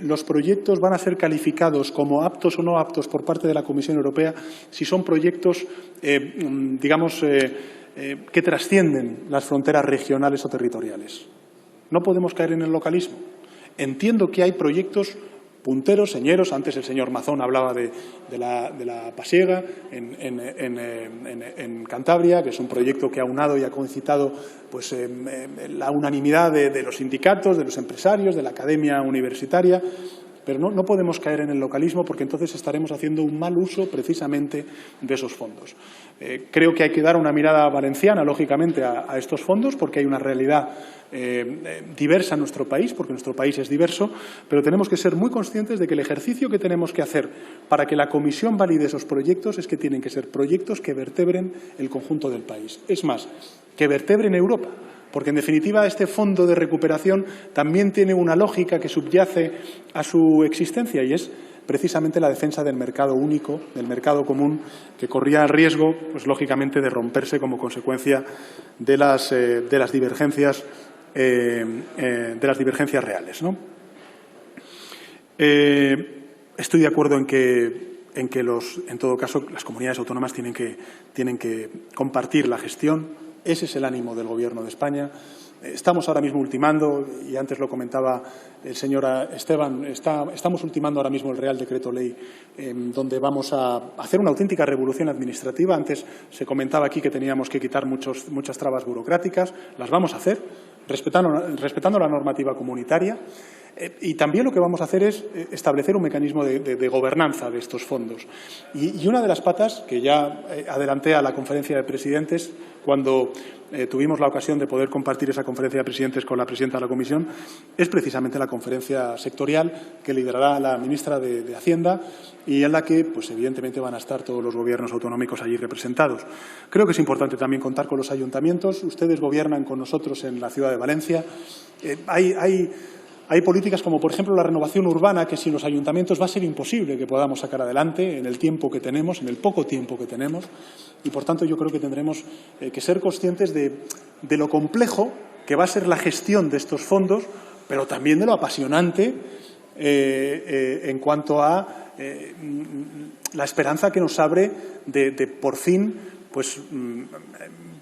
los proyectos van a ser calificados como aptos o no aptos por parte de la Comisión Europea si son proyectos, que trascienden las fronteras regionales o territoriales. No podemos caer en el localismo. Entiendo que hay proyectos punteros, señeros. Antes el señor Mazón hablaba de la Pasiega en Cantabria, que es un proyecto que ha aunado y ha concitado pues, la unanimidad de los sindicatos, de los empresarios, de la academia universitaria. Pero no podemos caer en el localismo porque entonces estaremos haciendo un mal uso precisamente de esos fondos. Creo que hay que dar una mirada valenciana, lógicamente, a estos fondos porque hay una realidad diversa en nuestro país, porque nuestro país es diverso, pero tenemos que ser muy conscientes de que el ejercicio que tenemos que hacer para que la Comisión valide esos proyectos es que tienen que ser proyectos que vertebren el conjunto del país. Es más, que vertebren Europa. Porque, en definitiva, este fondo de recuperación también tiene una lógica que subyace a su existencia y es precisamente la defensa del mercado único, del mercado común, que corría el riesgo, pues lógicamente, de romperse como consecuencia de las divergencias reales, ¿no? Estoy de acuerdo en que en todo caso, las comunidades autónomas tienen que compartir la gestión. Ese es el ánimo del Gobierno de España. Estamos ahora mismo ultimando, y antes lo comentaba el señor Esteban, estamos ultimando ahora mismo el Real Decreto Ley, donde vamos a hacer una auténtica revolución administrativa. Antes se comentaba aquí que teníamos que quitar muchas trabas burocráticas. Las vamos a hacer, respetando la normativa comunitaria. Y también lo que vamos a hacer es establecer un mecanismo de gobernanza de estos fondos. Y una de las patas, que ya adelanté a la conferencia de presidentes, cuando tuvimos la ocasión de poder compartir esa conferencia de presidentes con la presidenta de la Comisión, es precisamente la conferencia sectorial que liderará la ministra de Hacienda y en la que, pues, evidentemente, van a estar todos los gobiernos autonómicos allí representados. Creo que es importante también contar con los ayuntamientos. Ustedes gobiernan con nosotros en la ciudad de Valencia. Hay políticas como, por ejemplo, la renovación urbana, que sin los ayuntamientos va a ser imposible que podamos sacar adelante en el tiempo que tenemos, en el poco tiempo que tenemos. Y, por tanto, yo creo que tendremos que ser conscientes de lo complejo que va a ser la gestión de estos fondos, pero también de lo apasionante en cuanto a la esperanza que nos abre de por fin pues,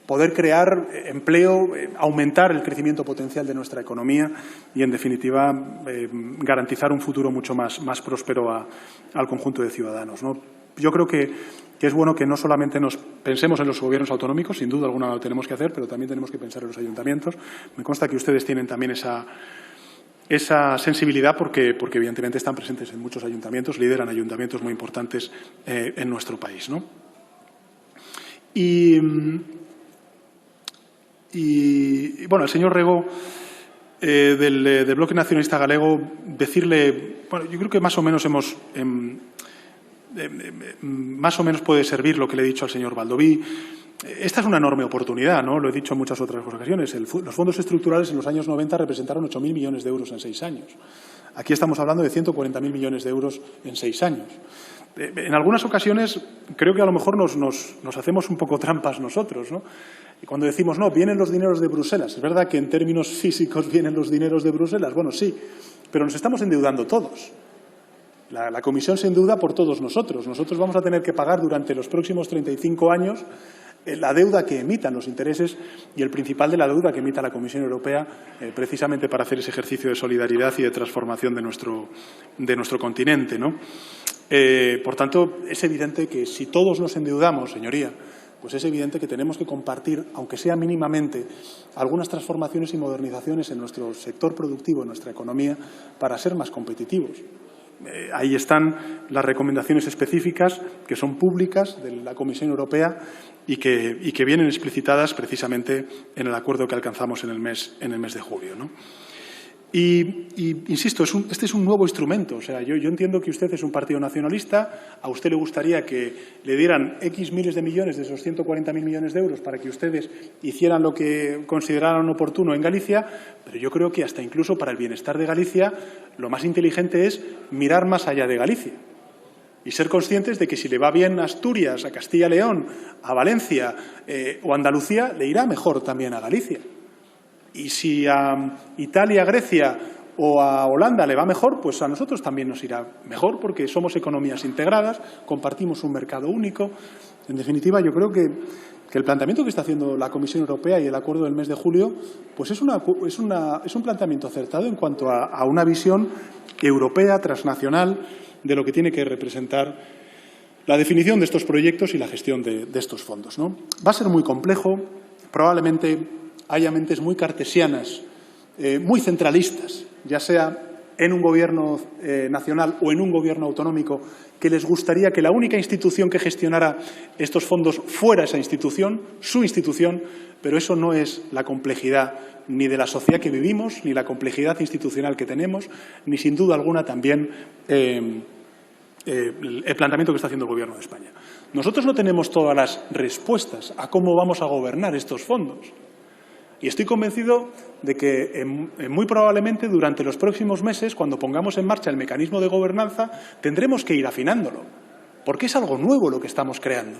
poder crear empleo, aumentar el crecimiento potencial de nuestra economía y, en definitiva, garantizar un futuro mucho más próspero al conjunto de ciudadanos, ¿no? Yo creo que es bueno que no solamente nos pensemos en los gobiernos autonómicos, sin duda alguna lo tenemos que hacer, pero también tenemos que pensar en los ayuntamientos. Me consta que ustedes tienen también esa sensibilidad porque evidentemente están presentes en muchos ayuntamientos, lideran ayuntamientos muy importantes en nuestro país, ¿no? Y bueno, al señor Rego del Bloque Nacionalista Galego, decirle, bueno, yo creo que más o menos puede servir lo que le he dicho al señor Baldoví. Esta es una enorme oportunidad, ¿no? Lo he dicho en muchas otras ocasiones. Los fondos estructurales en los años 90 representaron 8.000 millones de euros en 6 años. Aquí estamos hablando de 140.000 millones de euros en 6 años. En algunas ocasiones creo que a lo mejor nos hacemos un poco trampas nosotros, ¿no? Y cuando decimos, no, vienen los dineros de Bruselas. Es verdad que en términos físicos vienen los dineros de Bruselas. Bueno, sí, pero nos estamos endeudando todos. La Comisión se endeuda por todos nosotros. Nosotros vamos a tener que pagar durante los próximos 35 años la deuda que emitan los intereses y el principal de la deuda que emita la Comisión Europea precisamente para hacer ese ejercicio de solidaridad y de transformación de nuestro continente, ¿no? Por tanto, es evidente que si todos nos endeudamos, señoría, pues es evidente que tenemos que compartir, aunque sea mínimamente, algunas transformaciones y modernizaciones en nuestro sector productivo, en nuestra economía, para ser más competitivos. Ahí están las recomendaciones específicas que son públicas de la Comisión Europea y que vienen explicitadas precisamente en el acuerdo que alcanzamos en el mes de julio, ¿no? Y insisto, este es un nuevo instrumento. O sea, yo entiendo que usted es un partido nacionalista, a usted le gustaría que le dieran X miles de millones de esos 140.000 millones de euros para que ustedes hicieran lo que consideraran oportuno en Galicia, pero yo creo que hasta incluso para el bienestar de Galicia lo más inteligente es mirar más allá de Galicia y ser conscientes de que si le va bien a Asturias, a Castilla y León, a Valencia o a Andalucía, le irá mejor también a Galicia. Y si a Italia, Grecia o a Holanda le va mejor, pues a nosotros también nos irá mejor porque somos economías integradas, compartimos un mercado único. En definitiva, yo creo que el planteamiento que está haciendo la Comisión Europea y el acuerdo del mes de julio pues es un planteamiento acertado en cuanto a una visión europea, transnacional, de lo que tiene que representar la definición de estos proyectos y la gestión de estos fondos, ¿no? Va a ser muy complejo, probablemente haya mentes muy cartesianas, muy centralistas, ya sea en un gobierno nacional o en un gobierno autonómico, que les gustaría que la única institución que gestionara estos fondos fuera esa institución, su institución, pero eso no es la complejidad ni de la sociedad que vivimos, ni la complejidad institucional que tenemos, ni sin duda alguna también el planteamiento que está haciendo el Gobierno de España. Nosotros no tenemos todas las respuestas a cómo vamos a gobernar estos fondos. Y estoy convencido de que muy probablemente durante los próximos meses, cuando pongamos en marcha el mecanismo de gobernanza, tendremos que ir afinándolo, porque es algo nuevo lo que estamos creando.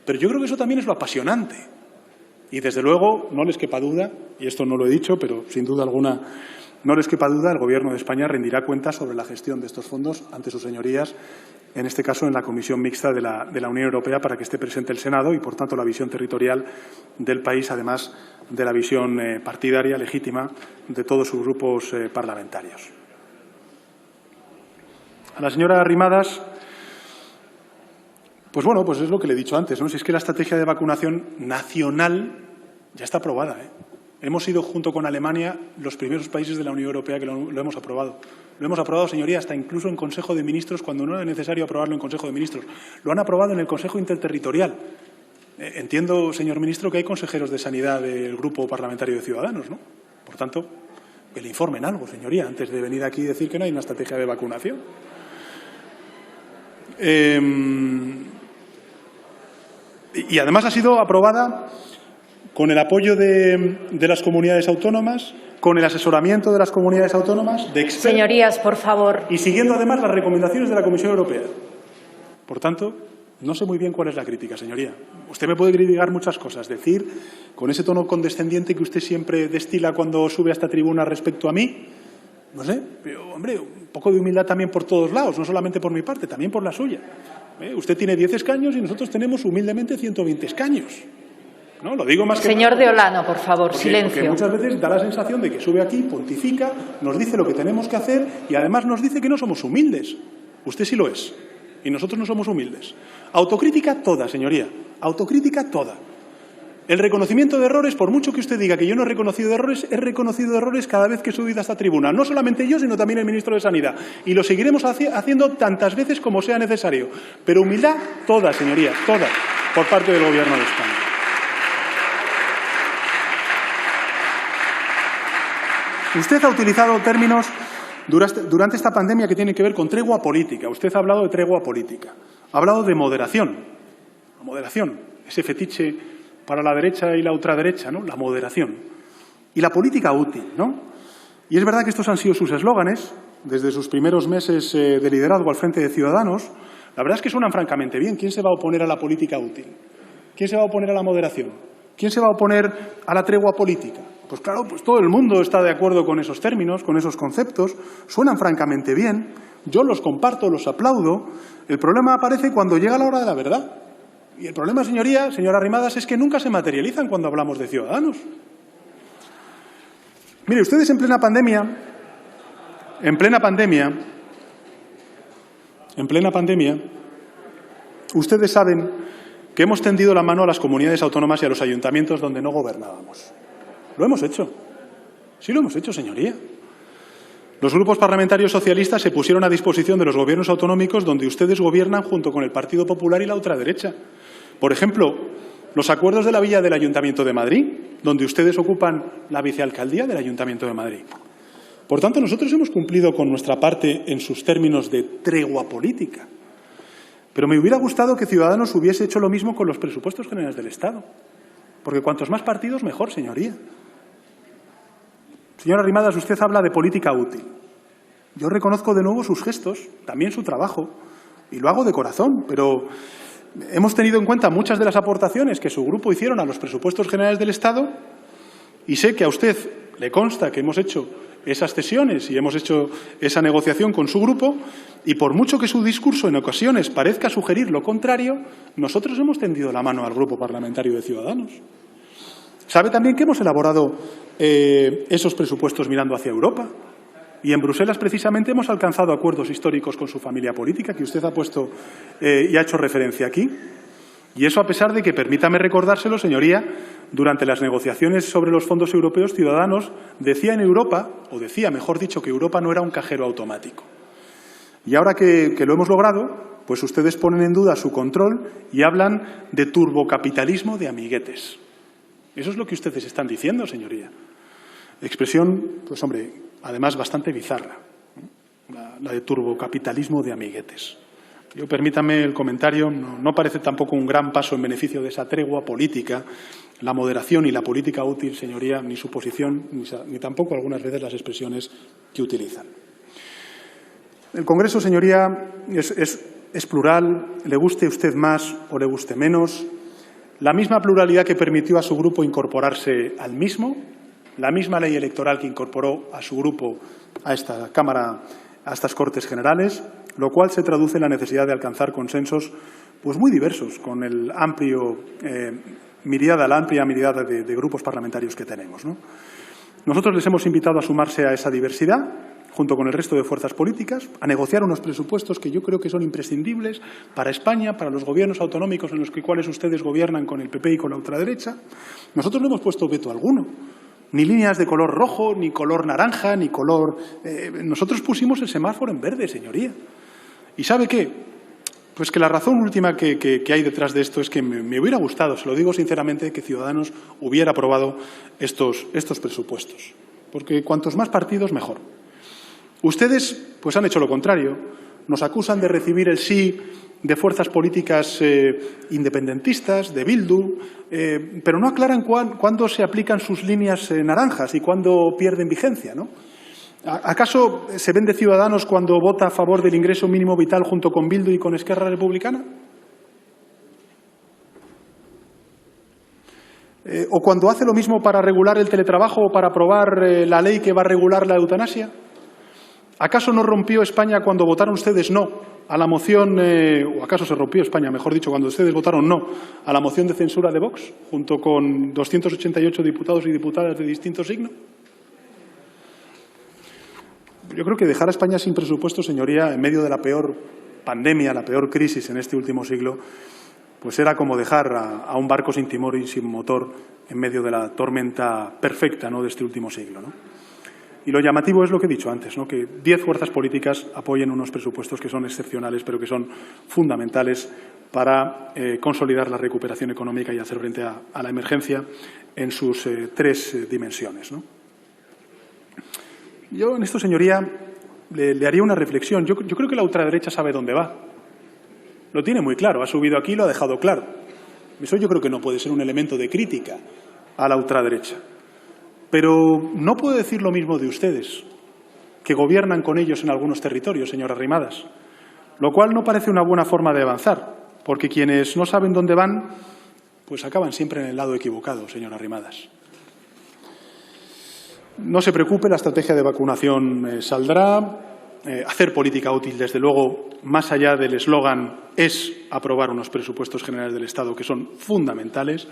Pero yo creo que eso también es lo apasionante. Y desde luego, no les quepa duda, y esto no lo he dicho, pero sin duda alguna no les quepa duda, el Gobierno de España rendirá cuentas sobre la gestión de estos fondos ante sus señorías, en este caso en la Comisión Mixta de la Unión Europea, para que esté presente el Senado y, por tanto, la visión territorial del país, además de la visión partidaria legítima de todos sus grupos parlamentarios. A la señora Arrimadas, pues bueno, pues es lo que le he dicho antes, ¿no? Si es que la estrategia de vacunación nacional ya está aprobada, ¿eh? Hemos sido, junto con Alemania, los primeros países de la Unión Europea que lo hemos aprobado. Lo hemos aprobado, señoría, hasta incluso en Consejo de Ministros, cuando no era necesario aprobarlo en Consejo de Ministros. Lo han aprobado en el Consejo Interterritorial. Entiendo, señor ministro, que hay consejeros de Sanidad del Grupo Parlamentario de Ciudadanos, ¿no? Por tanto, que le informen algo, señoría, antes de venir aquí y decir que no hay una estrategia de vacunación. Y además ha sido aprobada con el apoyo de las comunidades autónomas, con el asesoramiento de las comunidades autónomas, de expertos. Señorías, por favor. Y siguiendo además las recomendaciones de la Comisión Europea. Por tanto, no sé muy bien cuál es la crítica, señoría. Usted me puede criticar muchas cosas, decir, con ese tono condescendiente que usted siempre destila cuando sube a esta tribuna respecto a mí, No sé, pero, hombre, un poco de humildad también por todos lados, no solamente por mi parte, también por la suya. Usted tiene 10 escaños y nosotros tenemos humildemente 120 escaños. No, lo digo más que Señor nada, de Olano, por favor, porque silencio. muchas veces da la sensación de que sube aquí, pontifica, nos dice lo que tenemos que hacer y además nos dice que no somos humildes. Usted sí lo es y nosotros no somos humildes. Autocrítica toda, señoría, autocrítica toda. El reconocimiento de errores, por mucho que usted diga que yo no he reconocido errores, he reconocido errores cada vez que he subido a esta tribuna. No solamente yo, sino también el ministro de Sanidad. Y lo seguiremos haciendo tantas veces como sea necesario. Pero humildad toda, señoría, toda, por parte del Gobierno de España. Usted ha utilizado términos durante esta pandemia que tienen que ver con tregua política. Usted ha hablado de tregua política. Ha hablado de moderación. La moderación, ese fetiche para la derecha y la ultraderecha, ¿no? La moderación. Y la política útil, ¿no? Y es verdad que estos han sido sus eslóganes desde sus primeros meses de liderazgo al frente de Ciudadanos. La verdad es que suenan francamente bien. ¿Quién se va a oponer a la política útil? ¿Quién se va a oponer a la moderación? ¿Quién se va a oponer a la tregua política? Pues claro, pues todo el mundo está de acuerdo con esos términos, con esos conceptos. Suenan francamente bien. Yo los comparto, los aplaudo. El problema aparece cuando llega la hora de la verdad. Y el problema, señora Arrimadas, es que nunca se materializan cuando hablamos de Ciudadanos. Mire, ustedes en plena pandemia, ustedes saben que hemos tendido la mano a las comunidades autónomas y a los ayuntamientos donde no gobernábamos. Lo hemos hecho. Sí lo hemos hecho, señoría. Los grupos parlamentarios socialistas se pusieron a disposición de los gobiernos autonómicos donde ustedes gobiernan junto con el Partido Popular y la ultraderecha. Por ejemplo, los acuerdos de la villa del Ayuntamiento de Madrid, donde ustedes ocupan la vicealcaldía del Ayuntamiento de Madrid. Por tanto, nosotros hemos cumplido con nuestra parte en sus términos de tregua política. Pero me hubiera gustado que Ciudadanos hubiese hecho lo mismo con los presupuestos generales del Estado. Porque cuantos más partidos, mejor, señoría. Señora Arrimadas, usted habla de política útil. Yo reconozco de nuevo sus gestos, también su trabajo, y lo hago de corazón, pero hemos tenido en cuenta muchas de las aportaciones que su grupo hicieron a los presupuestos generales del Estado y sé que a usted le consta que hemos hecho esas cesiones y hemos hecho esa negociación con su grupo y por mucho que su discurso en ocasiones parezca sugerir lo contrario, nosotros hemos tendido la mano al Grupo Parlamentario de Ciudadanos. Sabe también que hemos elaborado esos presupuestos mirando hacia Europa y en Bruselas precisamente hemos alcanzado acuerdos históricos con su familia política que usted ha puesto y ha hecho referencia aquí. Y eso a pesar de que, permítame recordárselo, señoría, durante las negociaciones sobre los fondos europeos, Ciudadanos decía en Europa, o decía, mejor dicho, que Europa no era un cajero automático. Y ahora que lo hemos logrado, pues ustedes ponen en duda su control y hablan de turbocapitalismo de amiguetes. Eso es lo que ustedes están diciendo, señoría. Expresión, pues hombre, además bastante bizarra, la de turbocapitalismo de amiguetes. Yo, permítame el comentario, no parece tampoco un gran paso en beneficio de esa tregua política, la moderación y la política útil, señoría, ni su posición, ni tampoco algunas veces las expresiones que utilizan. El Congreso, señoría, es plural, le guste a usted más o le guste menos. La misma pluralidad que permitió a su grupo incorporarse al mismo, la misma ley electoral que incorporó a su grupo a esta Cámara, a estas Cortes Generales, lo cual se traduce en la necesidad de alcanzar consensos pues muy diversos con el la amplia mirada de grupos parlamentarios que tenemos, ¿no? Nosotros les hemos invitado a sumarse a esa diversidad, junto con el resto de fuerzas políticas, a negociar unos presupuestos que yo creo que son imprescindibles para España, para los gobiernos autonómicos en los cuales ustedes gobiernan con el PP y con la ultraderecha. Nosotros no hemos puesto veto alguno, ni líneas de color rojo, ni color naranja, ni color... nosotros pusimos el semáforo en verde, señoría. ¿Y sabe qué? Pues que la razón última que hay detrás de esto es que me hubiera gustado, se lo digo sinceramente, que Ciudadanos hubiera aprobado estos presupuestos. Porque cuantos más partidos, mejor. Ustedes pues han hecho lo contrario. Nos acusan de recibir el sí de fuerzas políticas independentistas, de Bildu, pero no aclaran cuándo se aplican sus líneas naranjas y cuándo pierden vigencia, ¿no? ¿Acaso se vende Ciudadanos cuando vota a favor del ingreso mínimo vital junto con Bildu y con Esquerra Republicana? ¿O cuando hace lo mismo para regular el teletrabajo o para aprobar la ley que va a regular la eutanasia? ¿Acaso no rompió España cuando votaron ustedes no a la moción, o acaso se rompió España, mejor dicho, cuando ustedes votaron no a la moción de censura de Vox, junto con 288 diputados y diputadas de distinto signo? Yo creo que dejar a España sin presupuesto, señoría, en medio de la peor pandemia, la peor crisis en este último siglo, pues era como dejar a un barco sin timón y sin motor en medio de la tormenta perfecta, ¿no?, de este último siglo, ¿no? Y lo llamativo es lo que he dicho antes, ¿no?, que 10 fuerzas políticas apoyen unos presupuestos que son excepcionales, pero que son fundamentales para consolidar la recuperación económica y hacer frente a la emergencia en sus tres dimensiones, ¿no? Yo en esto, señoría, le haría una reflexión. Yo creo que la ultraderecha sabe dónde va. Lo tiene muy claro, ha subido aquí y lo ha dejado claro. Eso yo creo que no puede ser un elemento de crítica a la ultraderecha. Pero no puedo decir lo mismo de ustedes, que gobiernan con ellos en algunos territorios, señora Arrimadas, lo cual no parece una buena forma de avanzar, porque quienes no saben dónde van, pues acaban siempre en el lado equivocado, señora Arrimadas. No se preocupe, la estrategia de vacunación saldrá. Hacer política útil, desde luego, más allá del eslogan, es aprobar unos presupuestos generales del Estado que son fundamentales.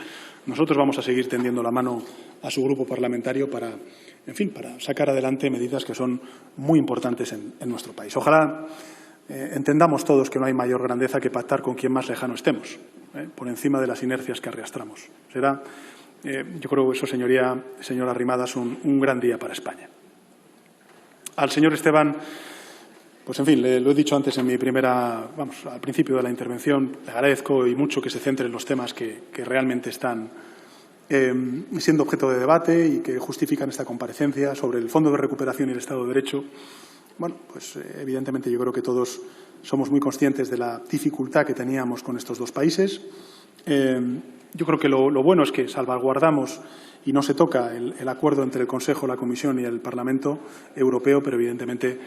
Nosotros vamos a seguir tendiendo la mano a su grupo parlamentario para, en fin, para sacar adelante medidas que son muy importantes en nuestro país. Ojalá entendamos todos que no hay mayor grandeza que pactar con quien más lejano estemos, por encima de las inercias que arrastramos. Será, yo creo, eso, señora Arrimadas, un gran día para España. Al señor Esteban, pues en fin, lo he dicho antes en mi al principio de la intervención, le agradezco y mucho que se centre en los temas que realmente están siendo objeto de debate y que justifican esta comparecencia sobre el Fondo de Recuperación y el Estado de Derecho. Bueno, pues evidentemente yo creo que todos somos muy conscientes de la dificultad que teníamos con estos dos países. Yo creo que lo bueno es que salvaguardamos y no se toca el acuerdo entre el Consejo, la Comisión y el Parlamento Europeo, pero evidentemente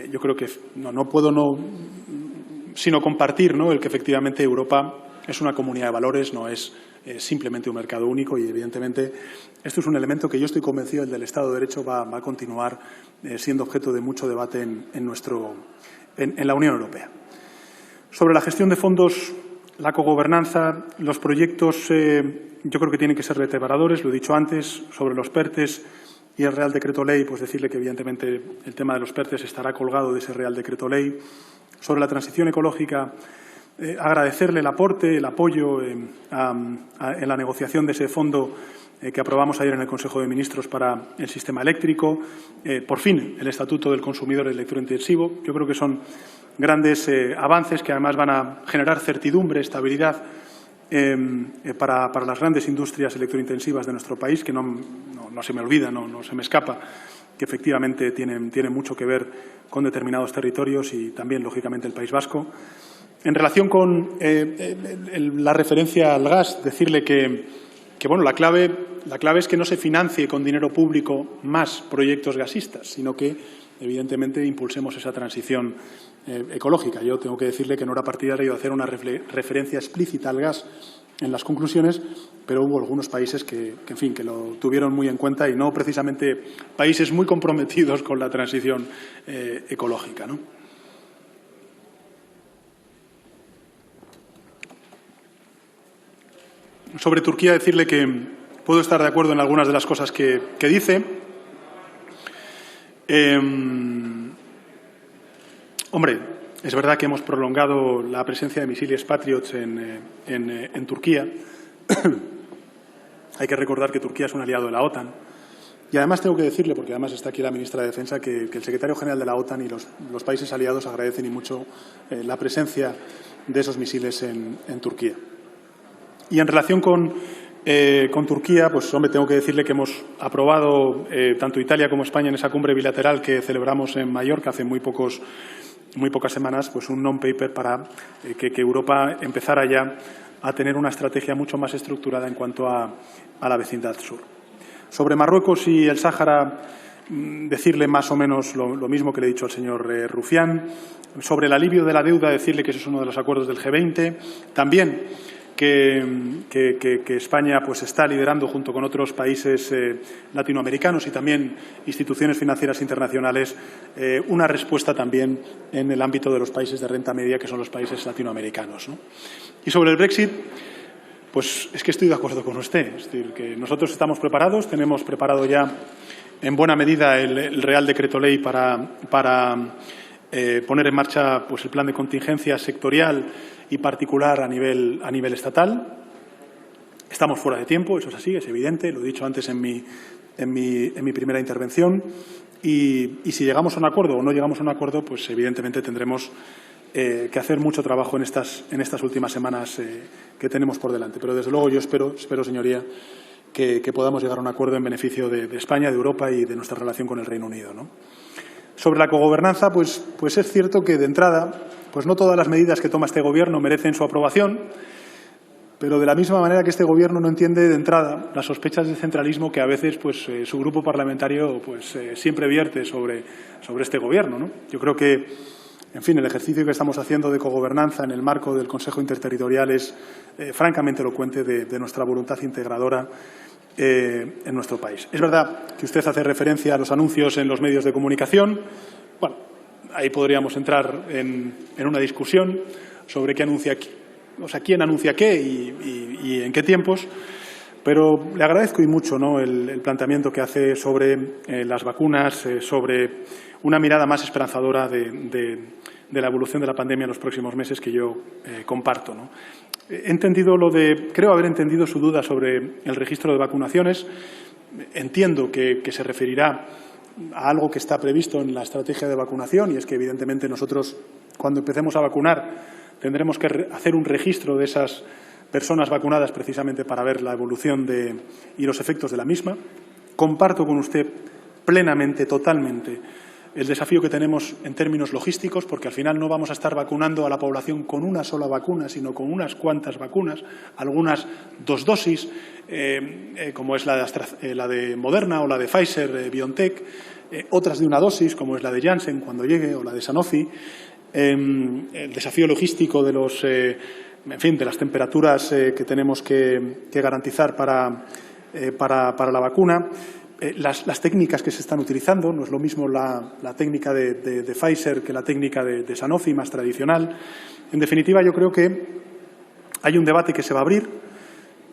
yo creo que no puedo sino compartir, ¿no?, el que efectivamente Europa es una comunidad de valores, no es simplemente un mercado único, y evidentemente esto es un elemento que yo estoy convencido, el del Estado de Derecho va a continuar siendo objeto de mucho debate en la Unión Europea. Sobre la gestión de fondos, la cogobernanza, los proyectos, yo creo que tienen que ser vertebradores, lo he dicho antes. Sobre los PERTEs y el Real Decreto Ley, pues decirle que evidentemente el tema de los PERTEs estará colgado de ese Real Decreto Ley. Sobre la transición ecológica, agradecerle el aporte, el apoyo en la negociación de ese fondo que aprobamos ayer en el Consejo de Ministros para el sistema eléctrico. Por fin, el Estatuto del Consumidor Electrointensivo. Yo creo que son grandes avances que además van a generar certidumbre, estabilidad para las grandes industrias electrointensivas de nuestro país, que no se me olvida, no se me escapa, que efectivamente tienen mucho que ver con determinados territorios y también, lógicamente, el País Vasco. En relación con la referencia al gas, decirle que bueno, la clave es que no se financie con dinero público más proyectos gasistas, sino que, evidentemente, impulsemos esa transición ecológica. Yo tengo que decirle que no era partidario de hacer una referencia explícita al gas en las conclusiones, pero hubo algunos países que lo tuvieron muy en cuenta, y no precisamente países muy comprometidos con la transición ecológica, ¿no? Sobre Turquía, decirle que puedo estar de acuerdo en algunas de las cosas que dice. Hombre, es verdad que hemos prolongado la presencia de misiles Patriot en Turquía. Hay que recordar que Turquía es un aliado de la OTAN. Y además tengo que decirle, porque además está aquí la ministra de Defensa, que el secretario general de la OTAN y los países aliados agradecen y mucho la presencia de esos misiles en Turquía. Y en relación con Turquía, pues hombre, tengo que decirle que hemos aprobado tanto Italia como España en esa cumbre bilateral que celebramos en Mallorca hace muy pocas semanas, pues un non-paper para que Europa empezara ya a tener una estrategia mucho más estructurada en cuanto a la vecindad sur. Sobre Marruecos y el Sáhara, decirle más o menos lo mismo que le he dicho al señor Rufián. Sobre el alivio de la deuda, decirle que ese es uno de los acuerdos del G20. También que España pues está liderando junto con otros países latinoamericanos y también instituciones financieras internacionales una respuesta también en el ámbito de los países de renta media, que son los países latinoamericanos, ¿no? Y sobre el Brexit, pues es que estoy de acuerdo con usted. Es decir, que nosotros estamos preparados, tenemos preparado ya en buena medida el Real Decreto Ley para poner en marcha pues el plan de contingencia sectorial y particular a nivel estatal. Estamos fuera de tiempo, eso es así, es evidente, lo he dicho antes en mi primera intervención. Y si llegamos a un acuerdo o no llegamos a un acuerdo, pues evidentemente tendremos que hacer mucho trabajo en estas últimas semanas que tenemos por delante. Pero desde luego yo espero, señoría, que podamos llegar a un acuerdo en beneficio de España, de Europa y de nuestra relación con el Reino Unido, ¿no? Sobre la cogobernanza, pues es cierto que de entrada, pues no todas las medidas que toma este Gobierno merecen su aprobación, pero de la misma manera que este Gobierno no entiende de entrada las sospechas de centralismo que a veces pues su grupo parlamentario pues siempre vierte sobre este Gobierno, ¿no? Yo creo que, en fin, el ejercicio que estamos haciendo de cogobernanza en el marco del Consejo Interterritorial es francamente elocuente de nuestra voluntad integradora en nuestro país. Es verdad que usted hace referencia a los anuncios en los medios de comunicación. Bueno, ahí podríamos entrar en una discusión sobre quién anuncia qué y en qué tiempos, pero le agradezco y mucho, ¿no?, el planteamiento que hace sobre las vacunas, sobre una mirada más esperanzadora de la evolución de la pandemia en los próximos meses, que yo comparto, ¿no? Creo haber entendido su duda sobre el registro de vacunaciones. Entiendo que se referirá a algo que está previsto en la estrategia de vacunación, y es que evidentemente nosotros, cuando empecemos a vacunar, tendremos que hacer un registro de esas personas vacunadas precisamente para ver la evolución y los efectos de la misma. Comparto con usted plenamente, totalmente, el desafío que tenemos en términos logísticos, porque al final no vamos a estar vacunando a la población con una sola vacuna, sino con unas cuantas vacunas, algunas 2 dosis, como es la de Moderna o la de Pfizer-BioNTech, otras de 1 dosis, como es la de Janssen cuando llegue, o la de Sanofi. El desafío logístico de las temperaturas que tenemos que garantizar para la vacuna. Las técnicas que se están utilizando, no es lo mismo la técnica de Pfizer que la técnica de Sanofi, más tradicional. En definitiva, yo creo que hay un debate que se va a abrir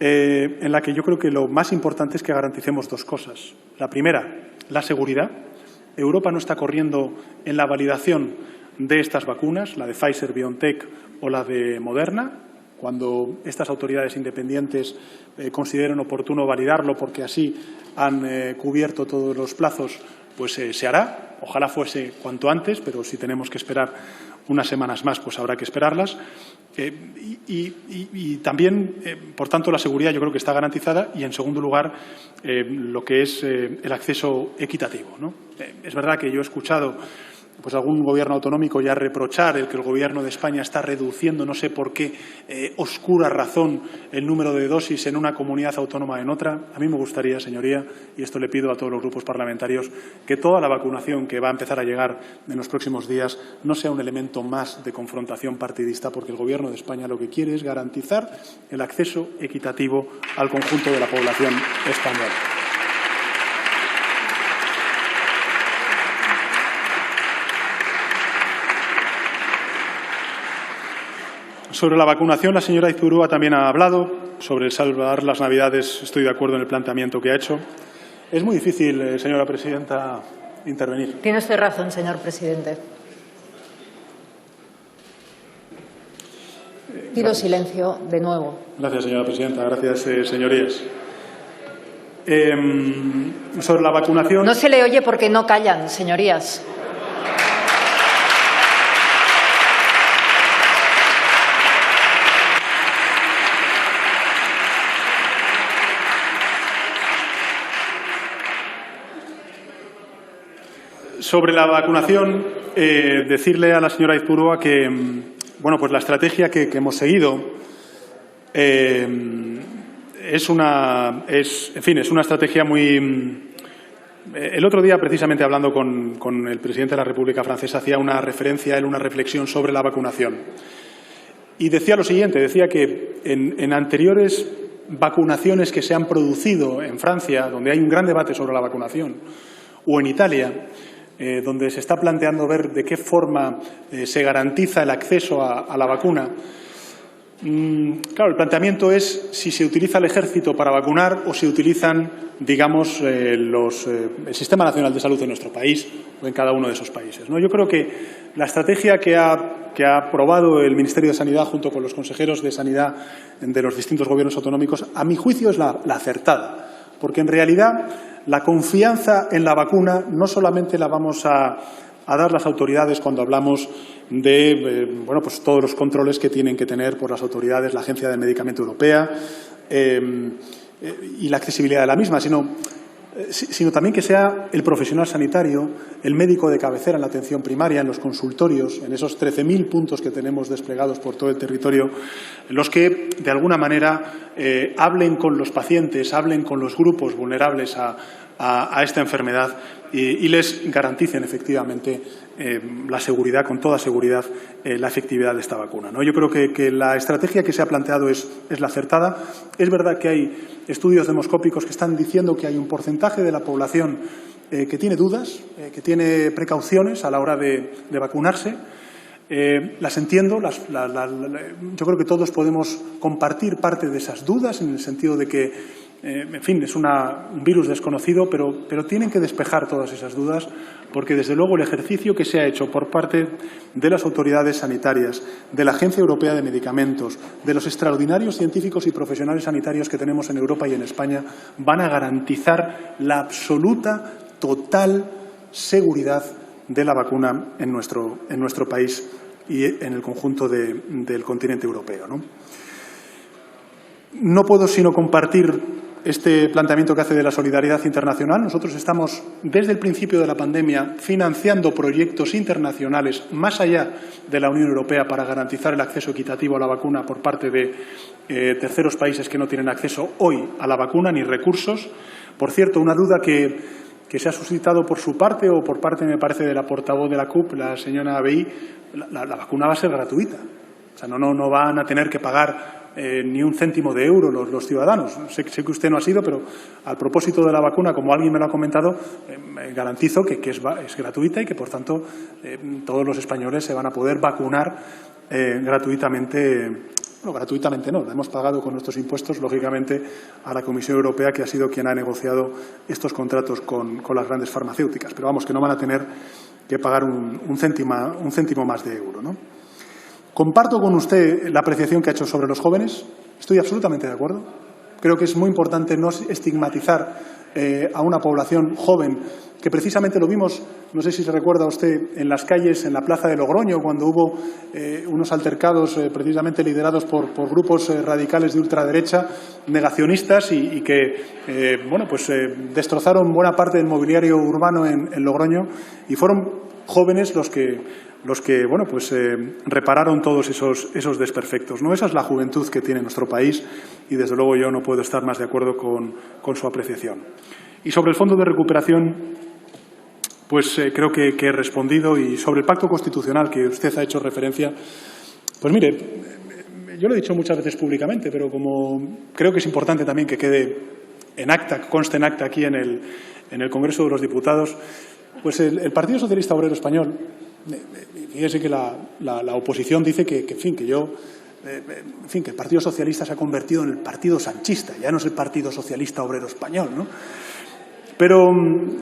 en la que yo creo que lo más importante es que garanticemos 2 cosas. La primera, la seguridad. Europa no está corriendo en la validación de estas vacunas, la de Pfizer-BioNTech o la de Moderna, cuando estas autoridades independientes consideren oportuno validarlo porque así han cubierto todos los plazos, pues se hará. Ojalá fuese cuanto antes, pero si tenemos que esperar unas semanas más, pues habrá que esperarlas. Y también, por tanto, la seguridad yo creo que está garantizada y, en segundo lugar, lo que es el acceso equitativo, ¿no? Es verdad que yo he escuchado pues algún gobierno autonómico ya reprochar el que el Gobierno de España está reduciendo, no sé por qué oscura razón, el número de dosis en una comunidad autónoma en otra. A mí me gustaría, señoría, y esto le pido a todos los grupos parlamentarios, que toda la vacunación que va a empezar a llegar en los próximos días no sea un elemento más de confrontación partidista, porque el Gobierno de España lo que quiere es garantizar el acceso equitativo al conjunto de la población española. Sobre la vacunación, la señora Aizpurúa también ha hablado. Sobre el salvar las Navidades, estoy de acuerdo en el planteamiento que ha hecho. Es muy difícil, señora presidenta, intervenir. Tiene usted razón, señor presidente. Pido silencio de nuevo. Gracias, señora presidenta. Gracias, señorías. Sobre la vacunación. No se le oye porque no callan, señorías. Sobre la vacunación, decirle a la señora Aizpurúa que bueno, pues la estrategia que hemos seguido es una estrategia muy. El otro día, precisamente hablando con el presidente de la República Francesa, hacía una reflexión sobre la vacunación. Y decía lo siguiente, decía que en anteriores vacunaciones que se han producido en Francia, donde hay un gran debate sobre la vacunación, o en Italia, donde se está planteando ver de qué forma se garantiza el acceso a la vacuna. Claro, el planteamiento es si se utiliza el ejército para vacunar o si utilizan, digamos, el Sistema Nacional de Salud en nuestro país o en cada uno de esos países, ¿no? Yo creo que la estrategia que ha aprobado el Ministerio de Sanidad junto con los consejeros de Sanidad de los distintos gobiernos autonómicos, a mi juicio es la acertada, porque en realidad la confianza en la vacuna no solamente la vamos a dar las autoridades cuando hablamos de pues todos los controles que tienen que tener por las autoridades, la Agencia del Medicamento Europea y la accesibilidad de la misma, sino también que sea el profesional sanitario, el médico de cabecera en la atención primaria, en los consultorios, en esos 13.000 puntos que tenemos desplegados por todo el territorio, los que, de alguna manera, hablen con los pacientes, hablen con los grupos vulnerables a esta enfermedad y les garanticen efectivamente la seguridad, con toda seguridad, la efectividad de esta vacuna, ¿no? Yo creo que la estrategia que se ha planteado es la acertada. Es verdad que hay estudios demoscópicos que están diciendo que hay un porcentaje de la población que tiene dudas, que tiene precauciones a la hora de vacunarse. Las entiendo, yo creo que todos podemos compartir parte de esas dudas en el sentido de que en fin, es un virus desconocido, pero tienen que despejar todas esas dudas porque, desde luego, el ejercicio que se ha hecho por parte de las autoridades sanitarias, de la Agencia Europea de Medicamentos, de los extraordinarios científicos y profesionales sanitarios que tenemos en Europa y en España, van a garantizar la absoluta, total seguridad de la vacuna en nuestro país y en el conjunto del continente europeo, ¿no? No puedo sino compartir este planteamiento que hace de la solidaridad internacional. Nosotros estamos, desde el principio de la pandemia, financiando proyectos internacionales más allá de la Unión Europea para garantizar el acceso equitativo a la vacuna por parte de terceros países que no tienen acceso hoy a la vacuna ni recursos. Por cierto, una duda que se ha suscitado por su parte o por parte, me parece, de la portavoz de la CUP, la señora Abey, la vacuna va a ser gratuita. O sea, no van a tener que pagar ni un céntimo de euro los ciudadanos. Sé que usted no ha sido, pero al propósito de la vacuna, como alguien me lo ha comentado, garantizo que es gratuita y que, por tanto, todos los españoles se van a poder vacunar gratuitamente. Bueno, gratuitamente no, la hemos pagado con nuestros impuestos, lógicamente, a la Comisión Europea, que ha sido quien ha negociado estos contratos con las grandes farmacéuticas. Pero vamos, que no van a tener que pagar un céntimo más de euro, ¿no? Comparto con usted la apreciación que ha hecho sobre los jóvenes. Estoy absolutamente de acuerdo. Creo que es muy importante no estigmatizar a una población joven, que precisamente lo vimos, no sé si se recuerda usted, en las calles, en la plaza de Logroño, cuando hubo unos altercados precisamente liderados por grupos radicales de ultraderecha, negacionistas y que destrozaron buena parte del mobiliario urbano en Logroño, y fueron jóvenes los que repararon todos esos desperfectos, ¿no? Esa es la juventud que tiene nuestro país y, desde luego, yo no puedo estar más de acuerdo con su apreciación. Y sobre el Fondo de Recuperación, pues creo que he respondido. Y sobre el Pacto Constitucional, que usted ha hecho referencia, pues mire, yo lo he dicho muchas veces públicamente, pero como creo que es importante también que quede en acta, conste en acta aquí en el Congreso de los Diputados, pues el Partido Socialista Obrero Español, fíjese que la oposición dice que el Partido Socialista se ha convertido en el Partido Sanchista, ya no es el Partido Socialista Obrero Español, ¿no? Pero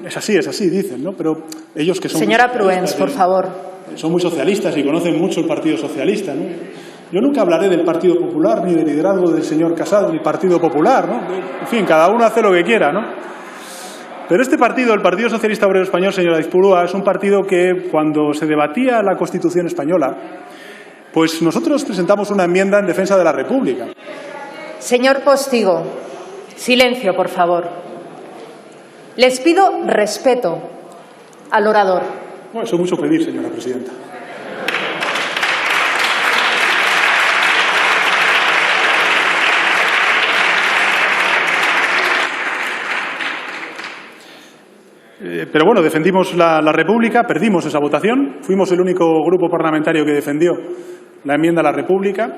es así, dicen, ¿no? Pero ellos, que son... Señora Pruens, por favor. Son muy socialistas y conocen mucho el Partido Socialista, ¿no? Yo nunca hablaré del Partido Popular ni del liderazgo del señor Casado ni del Partido Popular, ¿no? En fin, cada uno hace lo que quiera, ¿no? Pero este partido, el Partido Socialista Obrero Español, señora Aizpurúa, es un partido que, cuando se debatía la Constitución española, pues nosotros presentamos una enmienda en defensa de la República. Señor Postigo, silencio, por favor. Les pido respeto al orador. Bueno, eso es mucho pedir, señora presidenta. Pero bueno, defendimos la República, perdimos esa votación, fuimos el único grupo parlamentario que defendió la enmienda a la República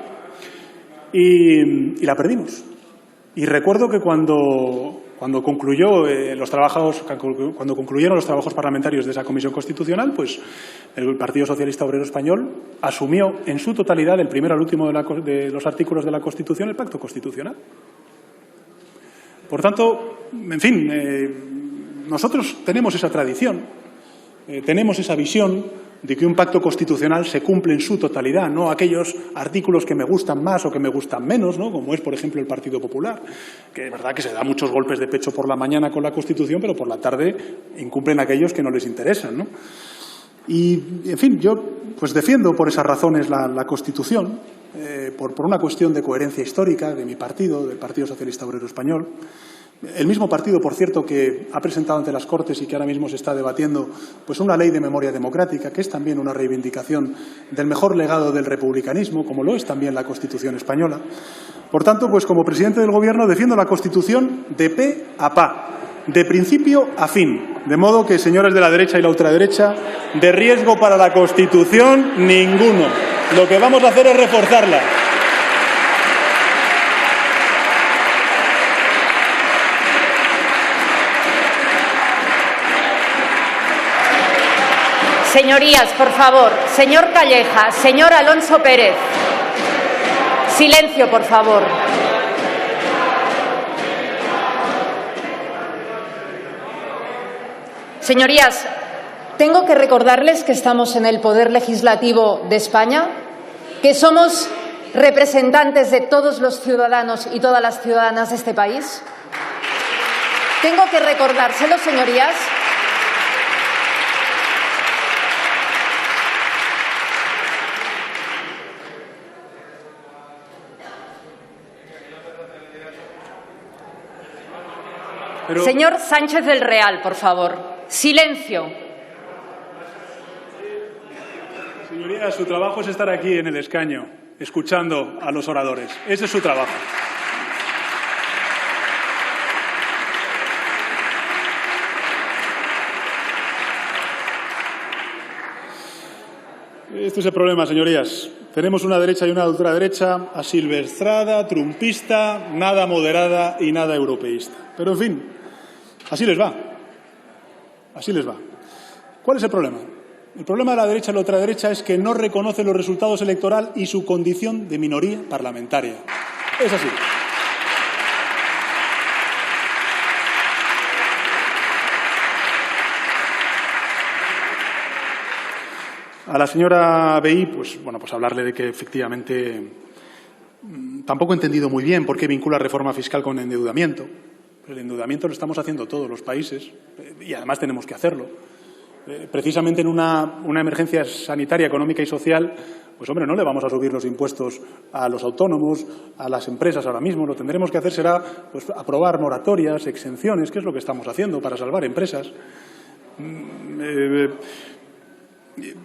y la perdimos. Y recuerdo que cuando concluyeron los trabajos parlamentarios de esa Comisión Constitucional, pues el Partido Socialista Obrero Español asumió en su totalidad, del primero al último de los artículos de la Constitución, el pacto constitucional. Por tanto, en fin, nosotros tenemos esa tradición, tenemos esa visión de que un pacto constitucional se cumple en su totalidad, no aquellos artículos que me gustan más o que me gustan menos, ¿no? Como es, por ejemplo, el Partido Popular, que es verdad que se da muchos golpes de pecho por la mañana con la Constitución, pero por la tarde incumplen aquellos que no les interesan, ¿no? Y, en fin, yo pues defiendo por esas razones la Constitución, por una cuestión de coherencia histórica de mi partido, del Partido Socialista Obrero Español. El mismo partido, por cierto, que ha presentado ante las Cortes y que ahora mismo se está debatiendo pues una ley de memoria democrática, que es también una reivindicación del mejor legado del republicanismo, como lo es también la Constitución española. Por tanto, pues como presidente del Gobierno defiendo la Constitución de pe a pa, de principio a fin. De modo que, señores de la derecha y la ultraderecha, de riesgo para la Constitución, ninguno. Lo que vamos a hacer es reforzarla. Señorías, por favor. Señor Calleja, señor Alonso Pérez. Silencio, por favor. Señorías, tengo que recordarles que estamos en el Poder Legislativo de España, que somos representantes de todos los ciudadanos y todas las ciudadanas de este país. Tengo que recordárselo, señorías. Pero... Señor Sánchez del Real, por favor. Silencio. Señorías, su trabajo es estar aquí en el escaño, escuchando a los oradores. Ese es su trabajo. Este es el problema, señorías. Tenemos una derecha y una ultraderecha asilvestrada, trumpista, nada moderada y nada europeísta. Pero, en fin, así les va. Así les va. ¿Cuál es el problema? El problema de la derecha y la ultraderecha es que no reconoce los resultados electorales y su condición de minoría parlamentaria. Es así. A la señora Vehí, pues hablarle de que efectivamente tampoco he entendido muy bien por qué vincula reforma fiscal con endeudamiento. El endeudamiento lo estamos haciendo todos los países y además tenemos que hacerlo. Precisamente en una emergencia sanitaria, económica y social, pues hombre, no le vamos a subir los impuestos a los autónomos, a las empresas ahora mismo. Lo que tendremos que hacer será pues aprobar moratorias, exenciones, que es lo que estamos haciendo para salvar empresas.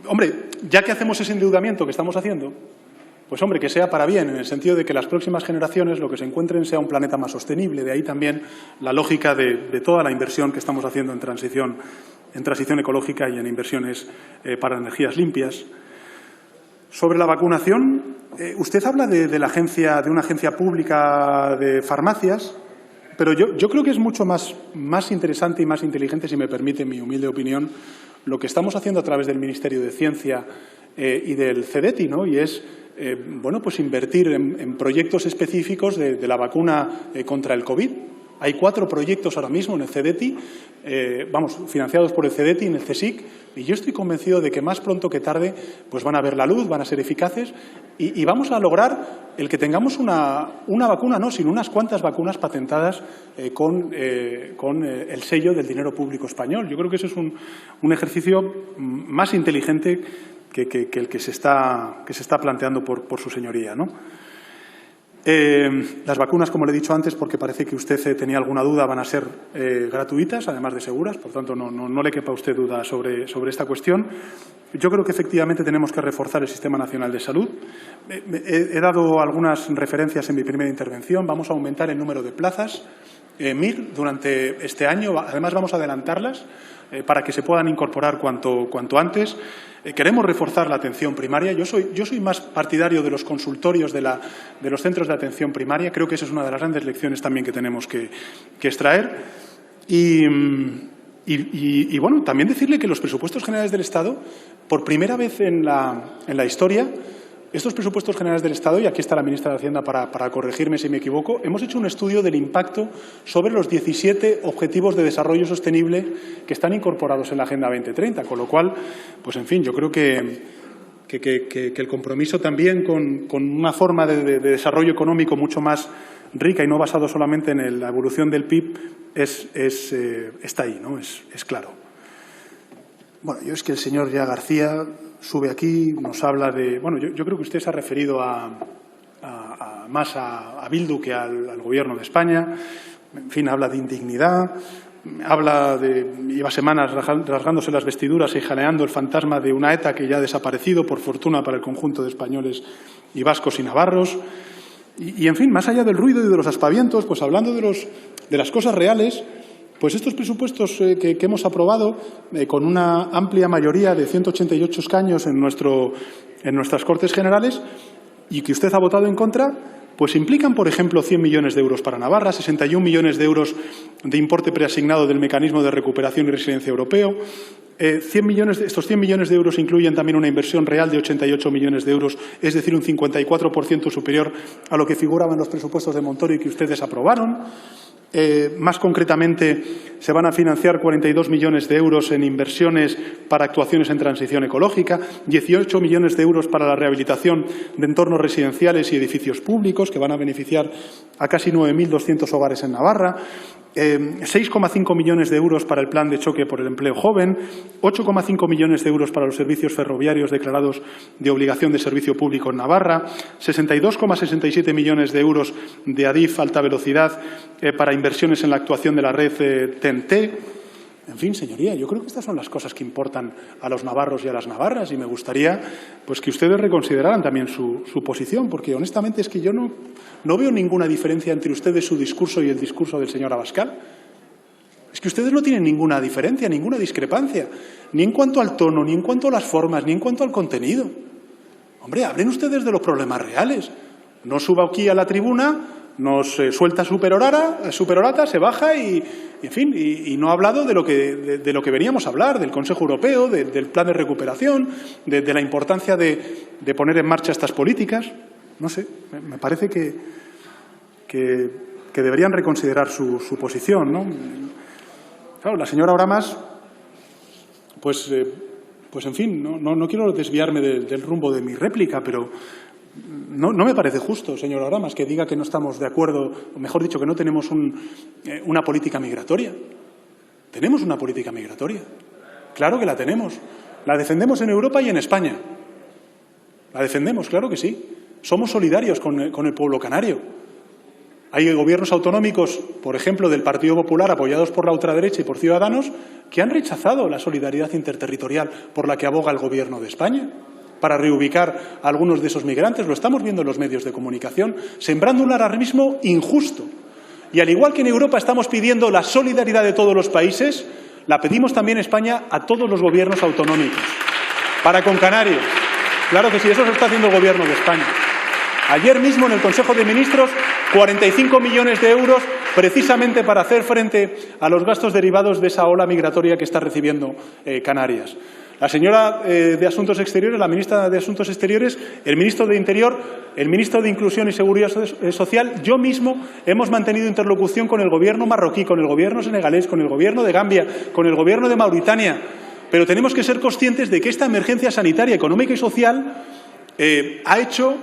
Hombre, ya que hacemos ese endeudamiento que estamos haciendo, pues hombre, que sea para bien, en el sentido de que las próximas generaciones lo que se encuentren sea un planeta más sostenible. De ahí también la lógica de toda la inversión que estamos haciendo en transición ecológica y en inversiones para energías limpias. Sobre la vacunación, usted habla de una agencia pública de farmacias, pero yo creo que es mucho más interesante y más inteligente, si me permite mi humilde opinión, lo que estamos haciendo a través del Ministerio de Ciencia y del CEDETI, ¿no? Y es pues invertir en proyectos específicos de la vacuna contra el COVID. Hay 4 proyectos ahora mismo en el CEDETI, financiados por el CEDETI en el CSIC, y yo estoy convencido de que más pronto que tarde pues van a ver la luz, van a ser eficaces y vamos a lograr el que tengamos una vacuna, no, sino unas cuantas vacunas patentadas con el sello del dinero público español. Yo creo que ese es un ejercicio más inteligente que el que se está planteando por su señoría, ¿no? Las vacunas, como le he dicho antes, porque parece que usted tenía alguna duda, van a ser gratuitas, además de seguras. Por tanto, no le quepa a usted duda sobre esta cuestión. Yo creo que efectivamente tenemos que reforzar el Sistema Nacional de Salud. He dado algunas referencias en mi primera intervención. Vamos a aumentar el número de plazas MIR durante este año. Además, vamos a adelantarlas para que se puedan incorporar cuanto antes. Queremos reforzar la atención primaria. Yo soy más partidario de los consultorios de los centros de atención primaria. Creo que esa es una de las grandes lecciones también que tenemos que extraer. Y bueno, también decirle que los presupuestos generales del Estado, por primera vez en la historia, estos presupuestos generales del Estado, y aquí está la ministra de Hacienda para corregirme si me equivoco, hemos hecho un estudio del impacto sobre los 17 Objetivos de Desarrollo Sostenible que están incorporados en la Agenda 2030, con lo cual, pues en fin, yo creo que el compromiso también con una forma de desarrollo económico mucho más rica y no basado solamente en la evolución del PIB está ahí, ¿no? Es claro. Bueno, es que el señor ya García sube aquí, nos habla de… Bueno, yo creo que usted se ha referido más a Bildu que al Gobierno de España. En fin, habla de indignidad, lleva semanas rasgándose las vestiduras y jaleando el fantasma de una ETA que ya ha desaparecido, por fortuna para el conjunto de españoles y vascos y navarros. Y en fin, más allá del ruido y de los aspavientos, pues hablando de las cosas reales, pues estos presupuestos que hemos aprobado con una amplia mayoría de 188 escaños en nuestras Cortes Generales y que usted ha votado en contra, pues implican, por ejemplo, 100 millones de euros para Navarra, 61 millones de euros de importe preasignado del Mecanismo de Recuperación y Resiliencia Europeo. Estos 100 millones de euros incluyen también una inversión real de 88 millones de euros, es decir, un 54% superior a lo que figuraba en los presupuestos de Montoro y que ustedes aprobaron. Más concretamente, se van a financiar 42 millones de euros en inversiones para actuaciones en transición ecológica, 18 millones de euros para la rehabilitación de entornos residenciales y edificios públicos, que van a beneficiar a casi 9.200 hogares en Navarra, 6,5 millones de euros para el Plan de Choque por el Empleo Joven, 8,5 millones de euros para los servicios ferroviarios declarados de obligación de servicio público en Navarra, 62,67 millones de euros de ADIF alta velocidad para inversiones en la actuación de la red TEN-T. En fin, señoría, yo creo que estas son las cosas que importan a los navarros y a las navarras y me gustaría pues, que ustedes reconsideraran también su posición, porque honestamente es que yo no veo ninguna diferencia entre ustedes, su discurso y el discurso del señor Abascal. Es que ustedes no tienen ninguna diferencia, ninguna discrepancia, ni en cuanto al tono, ni en cuanto a las formas, ni en cuanto al contenido. Hombre, hablen ustedes de los problemas reales. No suba aquí a la tribuna, nos suelta su perorata, se baja y en fin, y no ha hablado de lo que veníamos a hablar, del Consejo Europeo, del plan de recuperación, de la importancia de poner en marcha estas políticas. No sé, me parece que deberían reconsiderar su posición, ¿no? Claro, la señora Oramas, pues en fin, no quiero desviarme del rumbo de mi réplica, pero no me parece justo, señora Oramas, que diga que no estamos de acuerdo, o mejor dicho, que no tenemos una política migratoria. Tenemos una política migratoria. Claro que la tenemos. La defendemos en Europa y en España. La defendemos, claro que sí. Somos solidarios con el pueblo canario. Hay gobiernos autonómicos, por ejemplo, del Partido Popular, apoyados por la ultraderecha y por Ciudadanos, que han rechazado la solidaridad interterritorial por la que aboga el Gobierno de España para reubicar a algunos de esos migrantes. Lo estamos viendo en los medios de comunicación, sembrando un alarmismo injusto. Y al igual que en Europa estamos pidiendo la solidaridad de todos los países, la pedimos también en España a todos los gobiernos autonómicos. Para con Canarias. Claro que sí, eso se está haciendo el Gobierno de España. Ayer mismo en el Consejo de Ministros, 45 millones de euros precisamente para hacer frente a los gastos derivados de esa ola migratoria que está recibiendo Canarias. La señora de Asuntos Exteriores, la ministra de Asuntos Exteriores, el ministro de Interior, el ministro de Inclusión y Seguridad Social, yo mismo hemos mantenido interlocución con el Gobierno marroquí, con el Gobierno senegalés, con el Gobierno de Gambia, con el Gobierno de Mauritania. Pero tenemos que ser conscientes de que esta emergencia sanitaria, económica y social ha hecho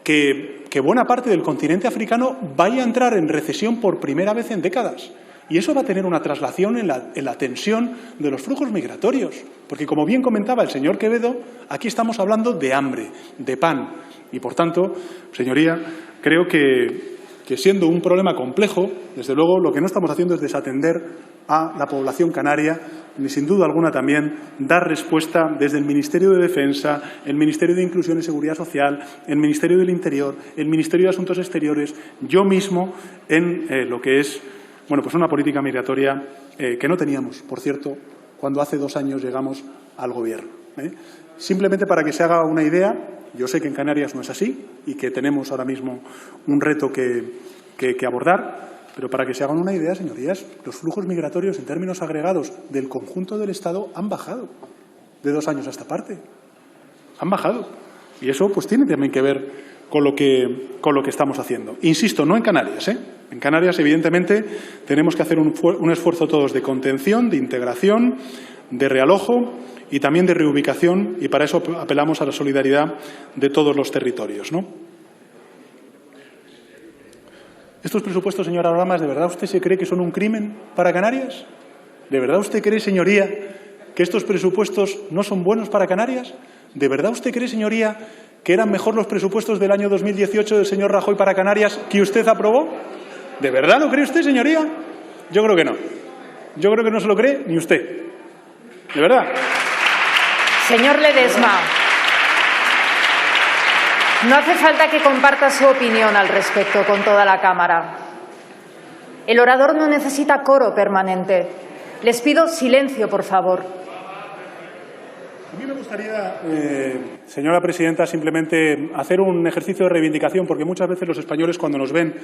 que buena parte del continente africano vaya a entrar en recesión por primera vez en décadas. Y eso va a tener una traslación en la tensión de los flujos migratorios. Porque, como bien comentaba el señor Quevedo, aquí estamos hablando de hambre, de pan. Y, por tanto, señoría, creo que siendo un problema complejo, desde luego lo que no estamos haciendo es desatender a la población canaria, ni sin duda alguna también dar respuesta desde el Ministerio de Defensa, el Ministerio de Inclusión y Seguridad Social, el Ministerio del Interior, el Ministerio de Asuntos Exteriores, yo mismo en lo que es Bueno, pues una política migratoria que no teníamos, por cierto, cuando hace 2 años llegamos al Gobierno. Simplemente para que se haga una idea, yo sé que en Canarias no es así y que tenemos ahora mismo un reto que abordar, pero para que se hagan una idea, señorías, los flujos migratorios en términos agregados del conjunto del Estado han bajado de 2 años a esta parte. Han bajado. Y eso pues tiene también que ver con lo que estamos haciendo. Insisto, no en Canarias, ¿eh? En Canarias, evidentemente, tenemos que hacer un esfuerzo todos de contención, de integración, de realojo y también de reubicación, y para eso apelamos a la solidaridad de todos los territorios, ¿no? ¿Estos presupuestos, señora Lamas, de verdad usted se cree que son un crimen para Canarias? ¿De verdad usted cree, señoría, que estos presupuestos no son buenos para Canarias? ¿De verdad usted cree, señoría, que eran mejor los presupuestos del año 2018 del señor Rajoy para Canarias que usted aprobó? ¿De verdad lo cree usted, señoría? Yo creo que no. Yo creo que no se lo cree ni usted. ¿De verdad? Señor Ledesma, no hace falta que comparta su opinión al respecto con toda la Cámara. El orador no necesita coro permanente. Les pido silencio, por favor. A mí me gustaría, señora presidenta, simplemente hacer un ejercicio de reivindicación, porque muchas veces los españoles, cuando nos ven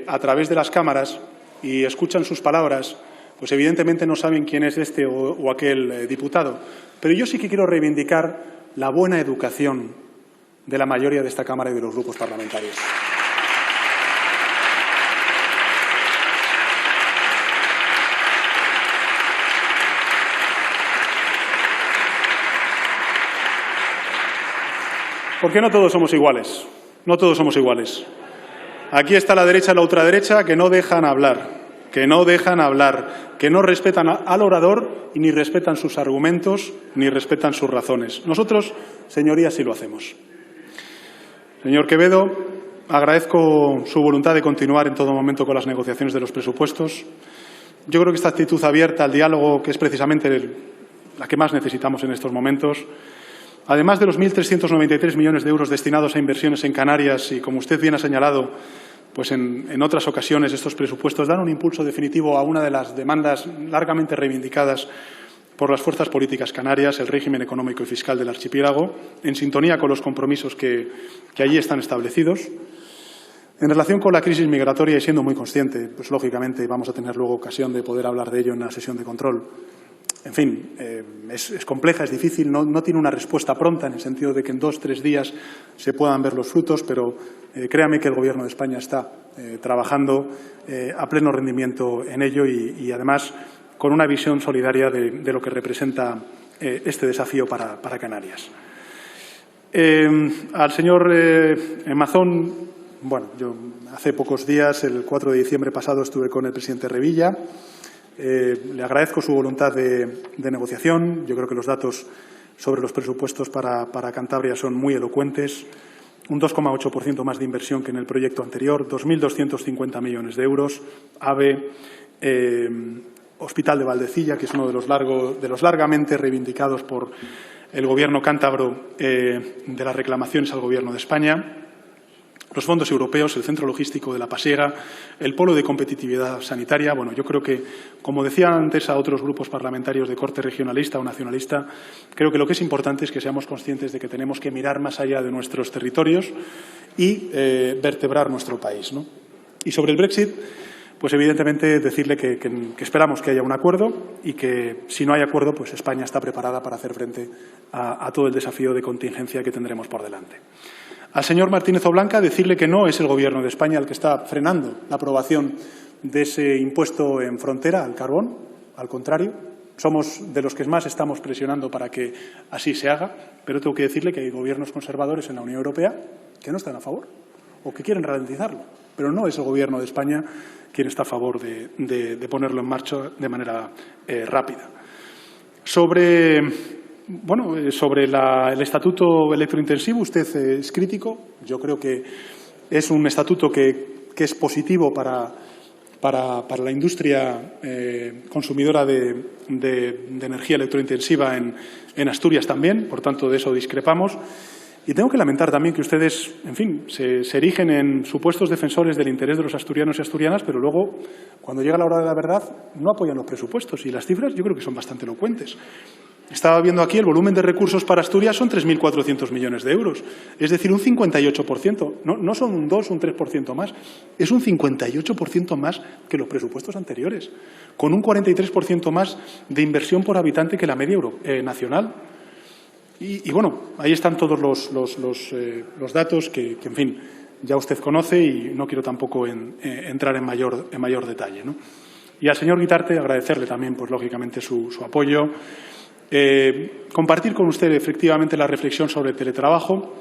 a través de las cámaras y escuchan sus palabras, pues evidentemente no saben quién es este o aquel diputado. Pero yo sí que quiero reivindicar la buena educación de la mayoría de esta Cámara y de los grupos parlamentarios. Porque no todos somos iguales. No todos somos iguales. Aquí está la derecha y la ultraderecha que no dejan hablar. Que no dejan hablar, que no respetan al orador y ni respetan sus argumentos ni respetan sus razones. Nosotros, señorías, sí lo hacemos. Señor Quevedo, agradezco su voluntad de continuar en todo momento con las negociaciones de los presupuestos. Yo creo que esta actitud abierta al diálogo, que es precisamente la que más necesitamos en estos momentos, además de los 1.393 millones de euros destinados a inversiones en Canarias y, como usted bien ha señalado, pues en otras ocasiones estos presupuestos dan un impulso definitivo a una de las demandas largamente reivindicadas por las fuerzas políticas canarias, el régimen económico y fiscal del archipiélago, en sintonía con los compromisos que allí están establecidos. En relación con la crisis migratoria, y siendo muy consciente, pues lógicamente vamos a tener luego ocasión de poder hablar de ello en la sesión de control. En fin, es compleja, es difícil, no tiene una respuesta pronta en el sentido de que en 2 o 3 días se puedan ver los frutos, pero créame que el Gobierno de España está trabajando a pleno rendimiento en ello y además con una visión solidaria de lo que representa este desafío para Canarias. Al señor Mazón, bueno, yo hace pocos días, el 4 de diciembre pasado, estuve con el presidente Revilla. Le agradezco su voluntad de negociación. Yo creo que los datos sobre los presupuestos para Cantabria son muy elocuentes. Un 2,8% más de inversión que en el proyecto anterior, 2.250 millones de euros. AVE, Hospital de Valdecilla, que es uno de los largamente reivindicados por el Gobierno cántabro de las reclamaciones al Gobierno de España. Los fondos europeos, el centro logístico de La Pasiega, el polo de competitividad sanitaria. Bueno, yo creo que, como decía antes a otros grupos parlamentarios de corte regionalista o nacionalista, creo que lo que es importante es que seamos conscientes de que tenemos que mirar más allá de nuestros territorios y vertebrar nuestro país, ¿no? Y sobre el Brexit, pues evidentemente decirle que esperamos que haya un acuerdo y que, si no hay acuerdo, pues España está preparada para hacer frente a todo el desafío de contingencia que tendremos por delante. Al señor Martínez Oblanca, decirle que no es el Gobierno de España el que está frenando la aprobación de ese impuesto en frontera al carbón. Al contrario, somos de los que más estamos presionando para que así se haga, pero tengo que decirle que hay gobiernos conservadores en la Unión Europea que no están a favor o que quieren ralentizarlo. Pero no es el Gobierno de España quien está a favor de ponerlo en marcha de manera rápida. Sobre el estatuto electrointensivo, usted es crítico. Yo creo que es un estatuto que es positivo para la industria consumidora de energía electrointensiva en Asturias también. Por tanto, de eso discrepamos. Y tengo que lamentar también que ustedes, en fin, se erigen en supuestos defensores del interés de los asturianos y asturianas, pero luego, cuando llega la hora de la verdad, no apoyan los presupuestos. Y las cifras yo creo que son bastante elocuentes. Estaba viendo aquí, el volumen de recursos para Asturias son 3.400 millones de euros, es decir, un 58%. No son un 2 o un 3% más, es un 58% más que los presupuestos anteriores, con un 43% más de inversión por habitante que la media nacional. Y bueno, ahí están todos los datos que, en fin, ya usted conoce y no quiero tampoco entrar en mayor detalle, ¿no? Y al señor Guitarte agradecerle también, pues lógicamente, su apoyo. Compartir con usted efectivamente la reflexión sobre el teletrabajo.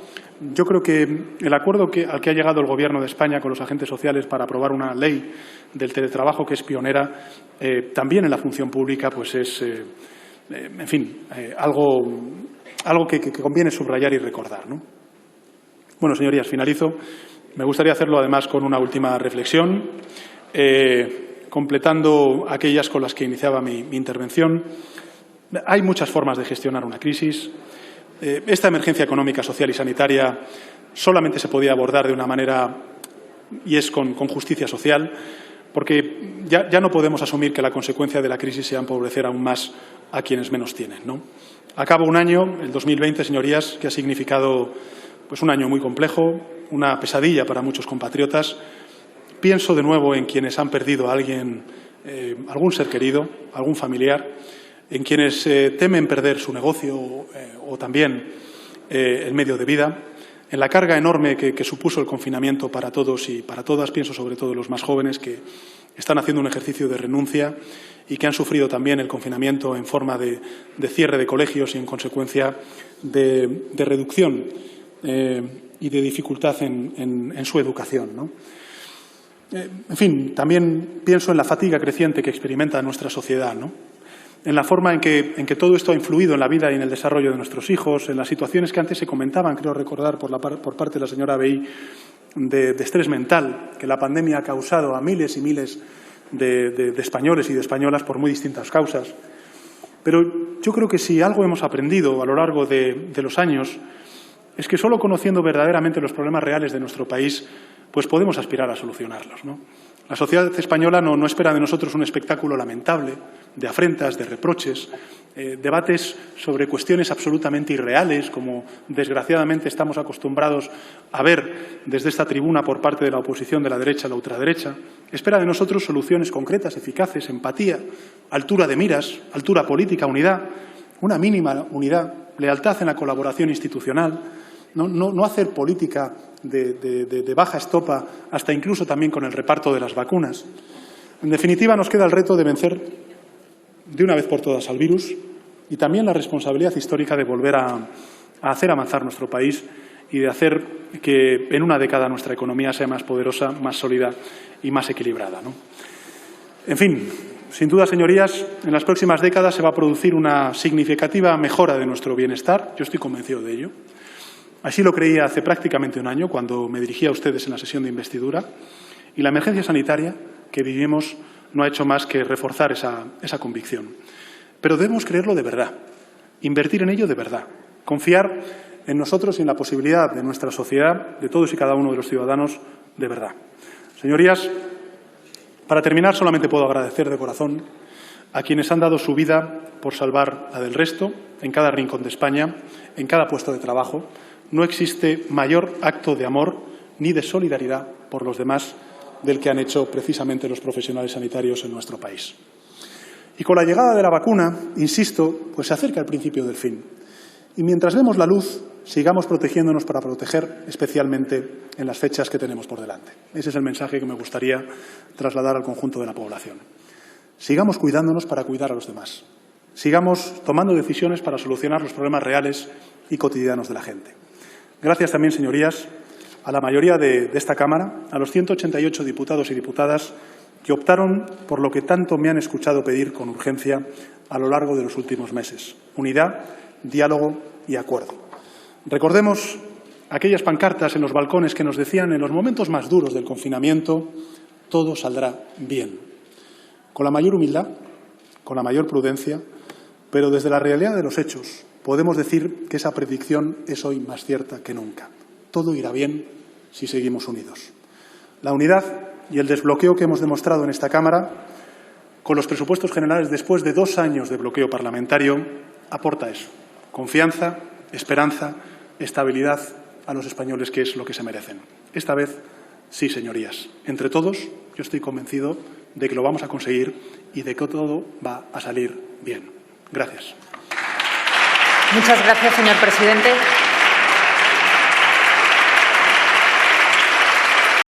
Yo creo que el acuerdo al que ha llegado el Gobierno de España con los agentes sociales para aprobar una ley del teletrabajo que es pionera también en la función pública, pues es, en fin, algo que conviene subrayar y recordar, ¿no? Bueno, señorías, finalizo. Me gustaría hacerlo además con una última reflexión, completando aquellas con las que iniciaba mi intervención. Hay muchas formas de gestionar una crisis. Esta emergencia económica, social y sanitaria solamente se podía abordar de una manera, y es con justicia social, porque ya no podemos asumir que la consecuencia de la crisis sea empobrecer aún más a quienes menos tienen, ¿no? Acaba un año, el 2020, señorías, que ha significado pues, un año muy complejo, una pesadilla para muchos compatriotas. Pienso de nuevo en quienes han perdido a alguien, algún ser querido, algún familiar, en quienes temen perder su negocio o también el medio de vida, en la carga enorme que supuso el confinamiento para todos y para todas. Pienso sobre todo en los más jóvenes que están haciendo un ejercicio de renuncia y que han sufrido también el confinamiento en forma de cierre de colegios y, en consecuencia, de reducción y de dificultad en su educación, ¿no? En fin, también pienso en la fatiga creciente que experimenta nuestra sociedad, ¿no? En la forma en que todo esto ha influido en la vida y en el desarrollo de nuestros hijos, en las situaciones que antes se comentaban, creo recordar por parte de la señora Vehí, de estrés mental que la pandemia ha causado a miles y miles de españoles y de españolas por muy distintas causas. Pero yo creo que si algo hemos aprendido a lo largo de los años es que solo conociendo verdaderamente los problemas reales de nuestro país pues podemos aspirar a solucionarlos, ¿no? La sociedad española no espera de nosotros un espectáculo lamentable de afrentas, de reproches, debates sobre cuestiones absolutamente irreales, como desgraciadamente estamos acostumbrados a ver desde esta tribuna por parte de la oposición de la derecha a la ultraderecha. Espera de nosotros soluciones concretas, eficaces, empatía, altura de miras, altura política, unidad, una mínima unidad, lealtad en la colaboración institucional. No hacer política de baja estopa, hasta incluso también con el reparto de las vacunas. En definitiva, nos queda el reto de vencer de una vez por todas al virus y también la responsabilidad histórica de volver a hacer avanzar nuestro país y de hacer que en una década nuestra economía sea más poderosa, más sólida y más equilibrada, ¿no? En fin, sin duda, señorías, en las próximas décadas se va a producir una significativa mejora de nuestro bienestar. Yo estoy convencido de ello. Así lo creía hace prácticamente un año, cuando me dirigía a ustedes en la sesión de investidura, y la emergencia sanitaria que vivimos no ha hecho más que reforzar esa convicción. Pero debemos creerlo de verdad, invertir en ello de verdad, confiar en nosotros y en la posibilidad de nuestra sociedad, de todos y cada uno de los ciudadanos, de verdad. Señorías, para terminar, solamente puedo agradecer de corazón a quienes han dado su vida por salvar la del resto, en cada rincón de España, en cada puesto de trabajo. No existe mayor acto de amor ni de solidaridad por los demás del que han hecho precisamente los profesionales sanitarios en nuestro país. Y con la llegada de la vacuna, insisto, pues se acerca el principio del fin. Y mientras vemos la luz, sigamos protegiéndonos para proteger, especialmente en las fechas que tenemos por delante. Ese es el mensaje que me gustaría trasladar al conjunto de la población. Sigamos cuidándonos para cuidar a los demás. Sigamos tomando decisiones para solucionar los problemas reales y cotidianos de la gente. Gracias también, señorías, a la mayoría de esta Cámara, a los 188 diputados y diputadas que optaron por lo que tanto me han escuchado pedir con urgencia a lo largo de los últimos meses: unidad, diálogo y acuerdo. Recordemos aquellas pancartas en los balcones que nos decían en los momentos más duros del confinamiento: todo saldrá bien. Con la mayor humildad, con la mayor prudencia, pero desde la realidad de los hechos, podemos decir que esa predicción es hoy más cierta que nunca. Todo irá bien si seguimos unidos. La unidad y el desbloqueo que hemos demostrado en esta Cámara con los presupuestos generales después de 2 años de bloqueo parlamentario aporta eso: confianza, esperanza, estabilidad a los españoles, que es lo que se merecen. Esta vez sí, señorías. Entre todos, yo estoy convencido de que lo vamos a conseguir y de que todo va a salir bien. Gracias. Muchas gracias, señor presidente.